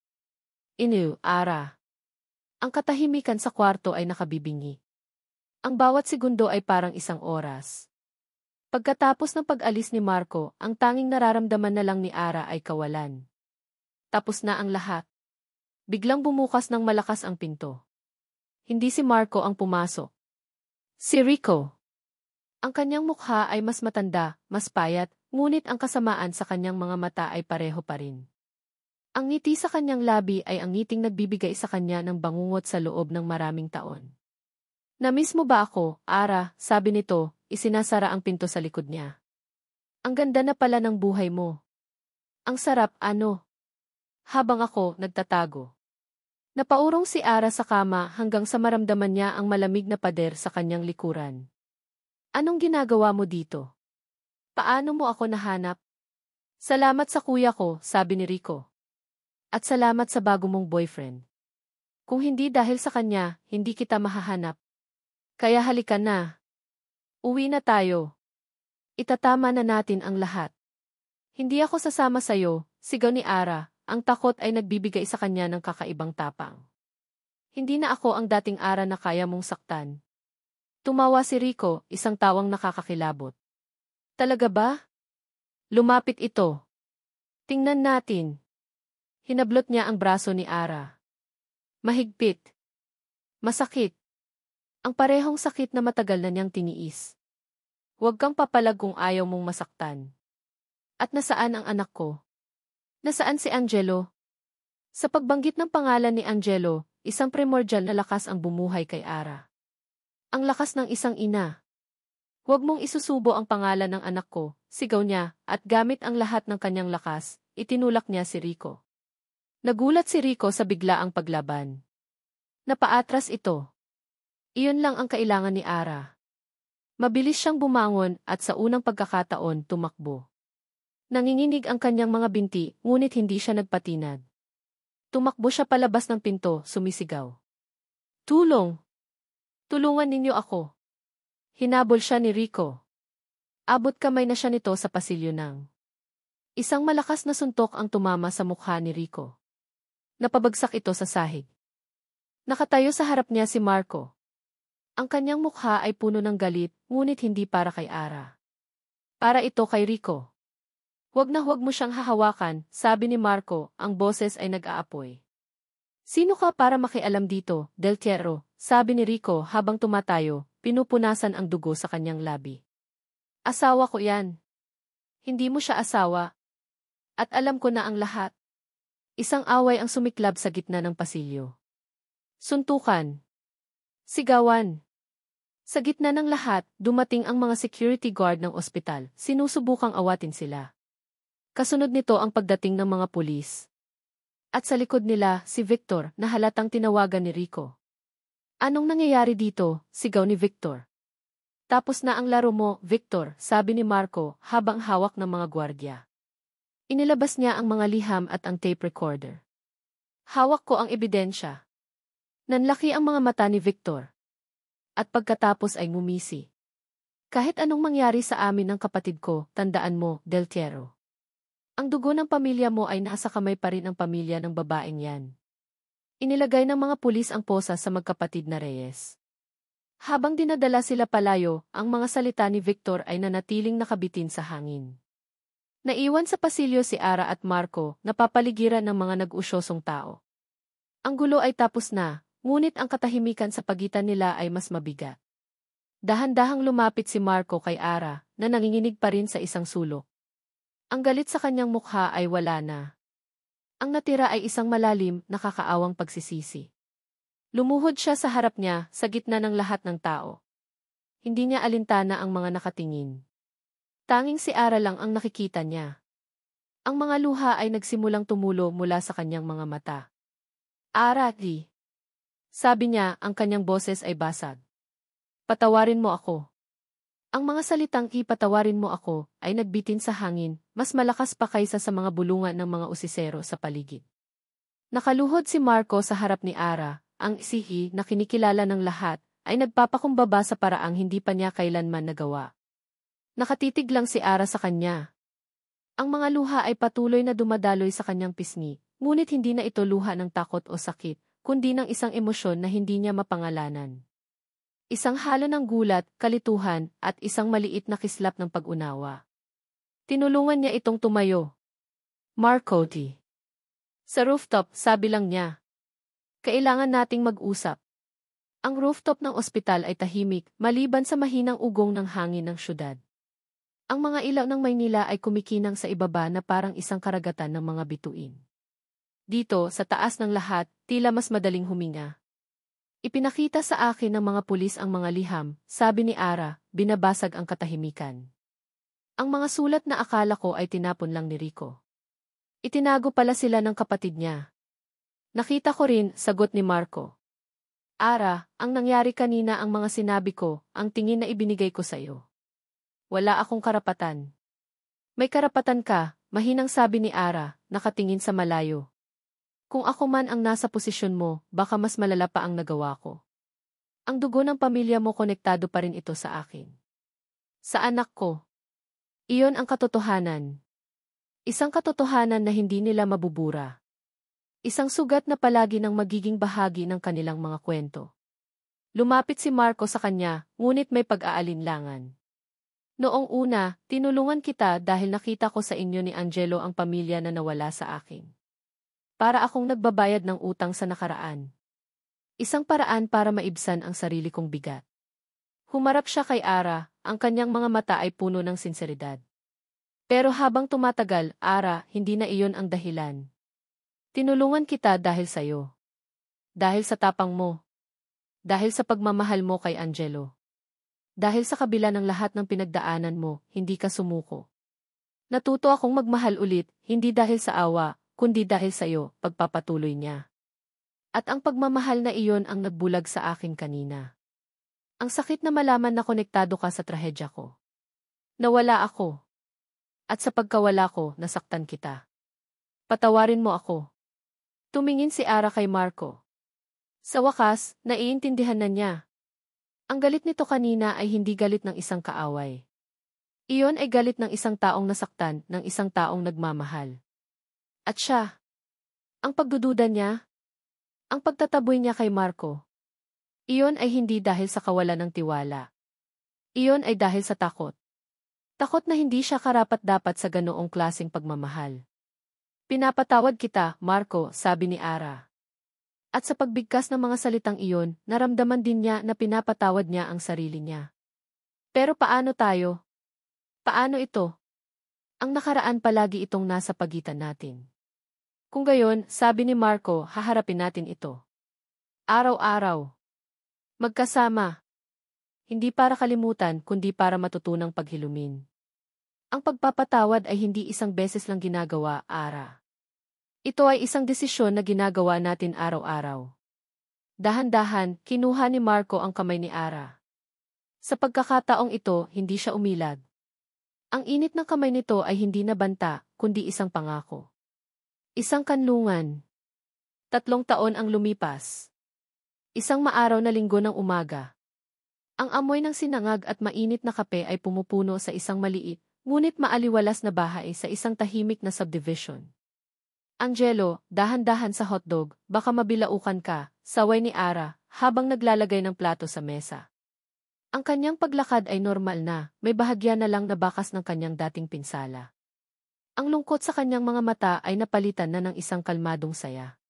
Ara. Ang katahimikan sa kwarto ay nakabibingi. Ang bawat segundo ay parang isang oras. Pagkatapos ng pag-alis ni Marco, ang tanging nararamdaman na lang ni Ara ay kawalan. Tapos na ang lahat. Biglang bumukas ng malakas ang pinto. Hindi si Marco ang pumasok. Si Rico. Ang kanyang mukha ay mas matanda, mas payat, ngunit ang kasamaan sa kanyang mga mata ay pareho pa rin. Ang ngiti sa kanyang labi ay ang ngiting nagbibigay sa kanya ng bangungot sa loob ng maraming taon. "Namiss mo ba ako, Ara?" sabi nito, isinasara ang pinto sa likod niya. "Ang ganda na pala ng buhay mo. Ang sarap, ano?" Habang ako nagtatago. Napaurong si Ara sa kama hanggang sa maramdaman niya ang malamig na pader sa kanyang likuran. "Anong ginagawa mo dito? Paano mo ako nahanap?" "Salamat sa kuya ko," sabi ni Rico. "At salamat sa bago mong boyfriend. Kung hindi dahil sa kanya, hindi kita mahahanap. Kaya halika na. Uwi na tayo. Itatama na natin ang lahat." "Hindi ako sasama sa'yo," sigaw ni Ara. Ang takot ay nagbibigay sa kanya ng kakaibang tapang. "Hindi na ako ang dating Ara na kaya mong saktan." Tumawa si Rico, isang tawang nakakakilabot. "Talaga ba?" Lumapit ito. "Tingnan natin." Hinablot niya ang braso ni Ara. Mahigpit. Masakit. Ang parehong sakit na matagal na niyang tiniis. "Huwag kang papalag kung ayaw mong masaktan." "At nasaan ang anak ko? Nasaan si Angelo?" Sa pagbanggit ng pangalan ni Angelo, isang primordial na lakas ang bumuhay kay Ara. Ang lakas ng isang ina. "Huwag mong isusubo ang pangalan ng anak ko," sigaw niya, at gamit ang lahat ng kanyang lakas, itinulak niya si Rico. Nagulat si Rico sa biglaang paglaban. Napaatras ito. Iyon lang ang kailangan ni Ara. Mabilis siyang bumangon at sa unang pagkakataon tumakbo. Nanginginig ang kanyang mga binti, ngunit hindi siya nagpatinag. Tumakbo siya palabas ng pinto, sumisigaw. "Tulong! Tulungan ninyo ako!" Hinabol siya ni Rico. Abot kamay na siya nito sa pasilyo ng. Isang malakas na suntok ang tumama sa mukha ni Rico. Napabagsak ito sa sahig. Nakatayo sa harap niya si Marco. Ang kanyang mukha ay puno ng galit, ngunit hindi para kay Ara. Para ito kay Rico. "Huwag na huwag mo siyang hahawakan," sabi ni Marco, ang boses ay nag-aapoy. "Sino ka para makialam dito, Del Tierro?" sabi ni Rico habang tumatayo, pinupunasan ang dugo sa kanyang labi. "Asawa ko yan." "Hindi mo siya asawa. At alam ko na ang lahat." Isang away ang sumiklab sa gitna ng pasilyo. Suntukan. Sigawan. Sa gitna ng lahat, dumating ang mga security guard ng ospital, sinusubukang awatin sila. Kasunod nito ang pagdating ng mga pulis. At sa likod nila, si Victor, na halatang tinawagan ni Rico. "Anong nangyayari dito?" sigaw ni Victor. "Tapos na ang laro mo, Victor," sabi ni Marco habang hawak ng mga gwardya. Inilabas niya ang mga liham at ang tape recorder. "Hawak ko ang ebidensya." Nanlaki ang mga mata ni Victor. At pagkatapos ay ngumisi. "Kahit anong mangyari sa amin ng kapatid ko, tandaan mo, Del Tierro. Ang dugo ng pamilya mo ay nasa kamay pa rin ng pamilya ng babaeng yan." Inilagay ng mga pulis ang posa sa magkapatid na Reyes. Habang dinadala sila palayo, ang mga salita ni Victor ay nanatiling nakabitin sa hangin. Naiwan sa pasilyo si Ara at Marco, napapaligiran ng mga nag-usyosong tao. Ang gulo ay tapos na, ngunit ang katahimikan sa pagitan nila ay mas mabigat. Dahan-dahang lumapit si Marco kay Ara, na nanginginig pa rin sa isang sulok. Ang galit sa kanyang mukha ay wala na. Ang natira ay isang malalim, nakakaawang pagsisisi. Lumuhod siya sa harap niya, sa gitna ng lahat ng tao. Hindi niya alintana ang mga nakatingin. Tanging si Ara lang ang nakikita niya. Ang mga luha ay nagsimulang tumulo mula sa kanyang mga mata. "Ara, di." sabi niya, ang kanyang boses ay basag. "Patawarin mo ako." Ang mga salitang "ipatawarin mo ako" ay nagbitin sa hangin, mas malakas pa kaysa sa mga bulungan ng mga usisero sa paligid. Nakaluhod si Marco sa harap ni Ara, ang isihi na kinikilala ng lahat, ay nagpapakumbaba sa paraang hindi pa niya kailanman nagawa. Nakatitig lang si Ara sa kanya. Ang mga luha ay patuloy na dumadaloy sa kanyang pisngi, ngunit hindi na ito luha ng takot o sakit, kundi ng isang emosyon na hindi niya mapangalanan. Isang halo ng gulat, kalituhan, at isang maliit na kislap ng pag-unawa. Tinulungan niya itong tumayo. "Marco, di." Sa rooftop, sabi lang niya. "Kailangan nating mag-usap." Ang rooftop ng ospital ay tahimik, maliban sa mahinang ugong ng hangin ng syudad. Ang mga ilaw ng Maynila ay kumikinang sa ibaba na parang isang karagatan ng mga bituin. Dito, sa taas ng lahat, tila mas madaling huminga. Ipinakita sa akin ng mga pulis ang mga liham, sabi ni Ara, binabasag ang katahimikan. Ang mga sulat na akala ko ay tinapon lang ni Rico. Itinago pala sila ng kapatid niya. Nakita ko rin, sagot ni Marco. Ara, ang nangyari kanina ang mga sinabi ko, ang tingin na ibinigay ko sa iyo. Wala akong karapatan. May karapatan ka, mahinang sabi ni Ara, nakatingin sa malayo. Kung ako man ang nasa posisyon mo, baka mas malala pa ang nagawa ko. Ang dugo ng pamilya mo konektado pa rin ito sa akin. Sa anak ko. Iyon ang katotohanan. Isang katotohanan na hindi nila mabubura. Isang sugat na palagi nang magiging bahagi ng kanilang mga kwento. Lumapit si Marco sa kanya, ngunit may pag-aalinlangan. Noong una, tinulungan kita dahil nakita ko sa inyo ni Angelo ang pamilya na nawala sa akin. Para akong nagbabayad ng utang sa nakaraan. Isang paraan para maibsan ang sarili kong bigat. Humarap siya kay Ara, ang kanyang mga mata ay puno ng sinseridad. Pero habang tumatagal, Ara, hindi na iyon ang dahilan. Tinulungan kita dahil sa'yo. Dahil sa tapang mo. Dahil sa pagmamahal mo kay Angelo. Dahil sa kabila ng lahat ng pinagdaanan mo, hindi ka sumuko. Natuto akong magmahal ulit, hindi dahil sa awa, kundi dahil sa'yo, pagpapatuloy niya. At ang pagmamahal na iyon ang nagbulag sa akin kanina. Ang sakit na malaman na konektado ka sa trahedya ko. Nawala ako. At sa pagkawala ko, nasaktan kita. Patawarin mo ako. Tumingin si Ara kay Marco. Sa wakas, naiintindihan na niya. Ang galit nito kanina ay hindi galit ng isang kaaway. Iyon ay galit ng isang taong nasaktan, ng isang taong nagmamahal. At siya. Ang pagdududa niya. Ang pagtataboy niya kay Marco. Iyon ay hindi dahil sa kawalan ng tiwala. Iyon ay dahil sa takot. Takot na hindi siya karapat-dapat sa ganoong klaseng pagmamahal. Pinapatawad kita, Marco, sabi ni Ara. At sa pagbigkas ng mga salitang iyon, naramdaman din niya na pinapatawad niya ang sarili niya. Pero paano tayo? Paano ito? Ang nakaraan palagi itong nasa pagitan natin. Kung gayon, sabi ni Marco, haharapin natin ito. Araw-araw. Magkasama. Hindi para kalimutan, kundi para matutunang paghilumin. Ang pagpapatawad ay hindi isang beses lang ginagawa, Ara. Ito ay isang desisyon na ginagawa natin araw-araw. Dahan-dahan, kinuha ni Marco ang kamay ni Ara. Sa pagkakataong ito, hindi siya umilag. Ang init ng kamay nito ay hindi na banta, kundi isang pangako. Isang kanlungan. 3 taon ang lumipas. Isang maaraw na linggo ng umaga. Ang amoy ng sinangag at mainit na kape ay pumupuno sa isang maliit, ngunit maaliwalas na bahay sa isang tahimik na subdivision. Angelo, dahan-dahan sa hotdog, baka mabilaukan ka, saway ni Ara, habang naglalagay ng plato sa mesa. Ang kanyang paglakad ay normal na, may bahagya na lang na bakas ng kanyang dating pinsala. Ang lungkot sa kanyang mga mata ay napalitan na ng isang kalmadong saya.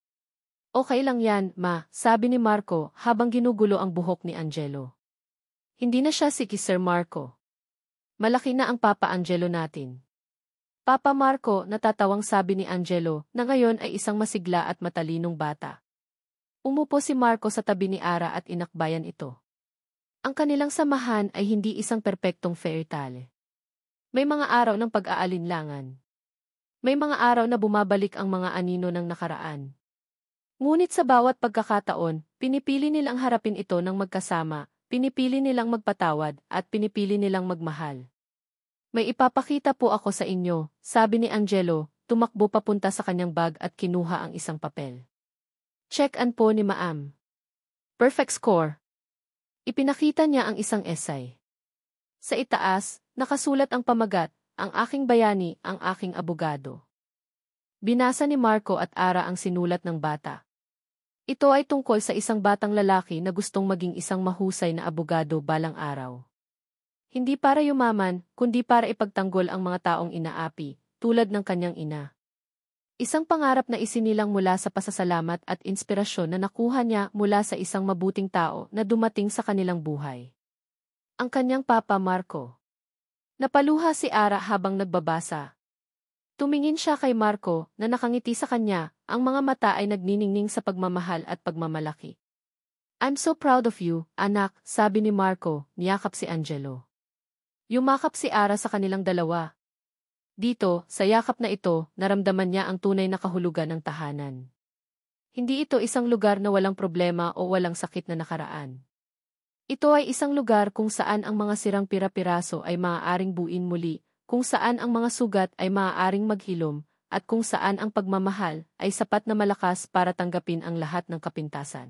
Okay lang yan, ma, sabi ni Marco habang ginugulo ang buhok ni Angelo. Hindi na siya si Sir Marco. Malaki na ang Papa Angelo natin. Papa Marco, natatawang sabi ni Angelo, na ngayon ay isang masigla at matalinong bata. Umupo si Marco sa tabi ni Ara at inakbayan ito. Ang kanilang samahan ay hindi isang perpektong fairy tale. May mga araw ng pag-aalinlangan. May mga araw na bumabalik ang mga anino ng nakaraan. Ngunit sa bawat pagkakataon, pinipili nilang harapin ito ng magkasama, pinipili nilang magpatawad, at pinipili nilang magmahal. May ipapakita po ako sa inyo, sabi ni Angelo, tumakbo papunta sa kanyang bag at kinuha ang isang papel. Check-an po ni Maam. Perfect score. Ipinakita niya ang isang essay. Sa itaas, nakasulat ang pamagat, ang aking bayani, ang aking abogado. Binasa ni Marco at Ara ang sinulat ng bata. Ito ay tungkol sa isang batang lalaki na gustong maging isang mahusay na abogado balang araw. Hindi para yumaman, kundi para ipagtanggol ang mga taong inaapi, tulad ng kanyang ina. Isang pangarap na isinilang mula sa pasasalamat at inspirasyon na nakuha niya mula sa isang mabuting tao na dumating sa kanilang buhay. Ang kanyang Papa Marco. Napaluha si Ara habang nagbabasa. Tumingin siya kay Marco na nakangiti sa kanya, ang mga mata ay nagniningning sa pagmamahal at pagmamalaki. I'm so proud of you, anak, sabi ni Marco, niyakap si Angelo. Yumakap si Ara sa kanilang dalawa. Dito, sa yakap na ito, naramdaman niya ang tunay na kahulugan ng tahanan. Hindi ito isang lugar na walang problema o walang sakit na nakaraan. Ito ay isang lugar kung saan ang mga sirang pira-piraso ay maaaring buuin muli, kung saan ang mga sugat ay maaaring maghilom, at kung saan ang pagmamahal ay sapat na malakas para tanggapin ang lahat ng kapintasan.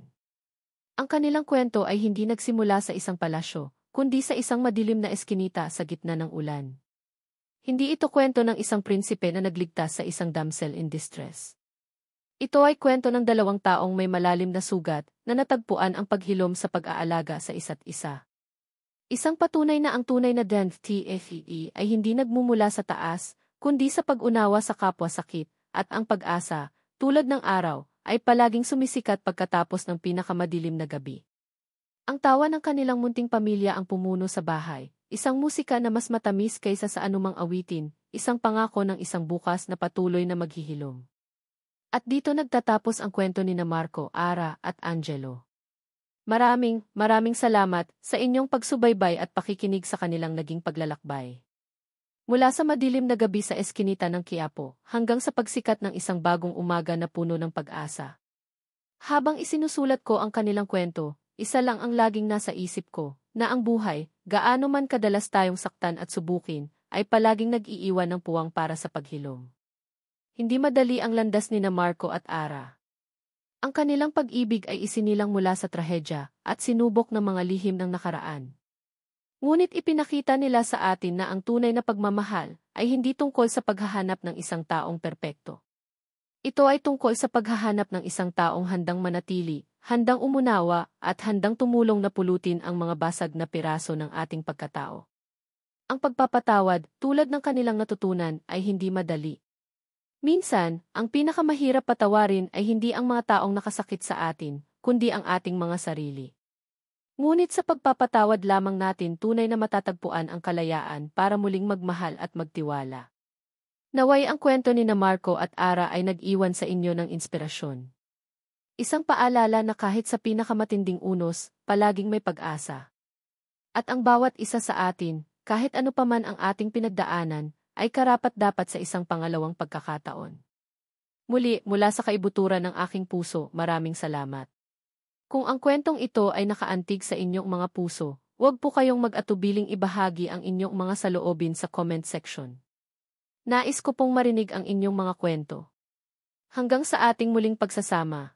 Ang kanilang kwento ay hindi nagsimula sa isang palasyo, kundi sa isang madilim na eskinita sa gitna ng ulan. Hindi ito kwento ng isang prinsipe na nagligtas sa isang damsel in distress. Ito ay kwento ng dalawang taong may malalim na sugat na natagpuan ang paghilom sa pag-aalaga sa isa't isa. Isang patunay na ang tunay na DNTFE ay hindi nagmumula sa taas, kundi sa pag-unawa sa kapwa-sakit, at ang pag-asa, tulad ng araw, ay palaging sumisikat pagkatapos ng pinakamadilim na gabi. Ang tawa ng kanilang munting pamilya ang pumuno sa bahay, isang musika na mas matamis kaysa sa anumang awitin, isang pangako ng isang bukas na patuloy na maghihilom. At dito nagtatapos ang kwento ni Marco, Ara, at Angelo. Maraming salamat sa inyong pagsubaybay at pakikinig sa kanilang naging paglalakbay. Mula sa madilim na gabi sa eskinita ng Quiapo, hanggang sa pagsikat ng isang bagong umaga na puno ng pag-asa. Habang isinusulat ko ang kanilang kwento, isa lang ang laging nasa isip ko, na ang buhay, gaano man kadalas tayong saktan at subukin, ay palaging nag-iiwan ng puwang para sa paghilom. Hindi madali ang landas ni Marco at Ara. Ang kanilang pag-ibig ay isinilang mula sa trahedya at sinubok ng mga lihim ng nakaraan. Ngunit ipinakita nila sa atin na ang tunay na pagmamahal ay hindi tungkol sa paghahanap ng isang taong perpekto. Ito ay tungkol sa paghahanap ng isang taong handang manatili, handang umunawa, at handang tumulong na pulutin ang mga basag na piraso ng ating pagkatao. Ang pagpapatawad, tulad ng kanilang natutunan, ay hindi madali. Minsan, ang pinakamahirap patawarin ay hindi ang mga taong nakasakit sa atin, kundi ang ating mga sarili. Ngunit sa pagpapatawad lamang natin tunay na matatagpuan ang kalayaan para muling magmahal at magtiwala. Naway ang kwento ni Marco at Ara ay nag-iwan sa inyo ng inspirasyon. Isang paalala na kahit sa pinakamatinding unos, palaging may pag-asa. At ang bawat isa sa atin, kahit ano paman ang ating pinagdaanan, ay karapat-dapat sa isang pangalawang pagkakataon. Muli, mula sa kaibuturan ng aking puso, maraming salamat. Kung ang kwentong ito ay nakaantig sa inyong mga puso, huwag po kayong mag-atubiling ibahagi ang inyong mga saloobin sa comment section. Nais ko pong marinig ang inyong mga kwento. Hanggang sa ating muling pagsasama.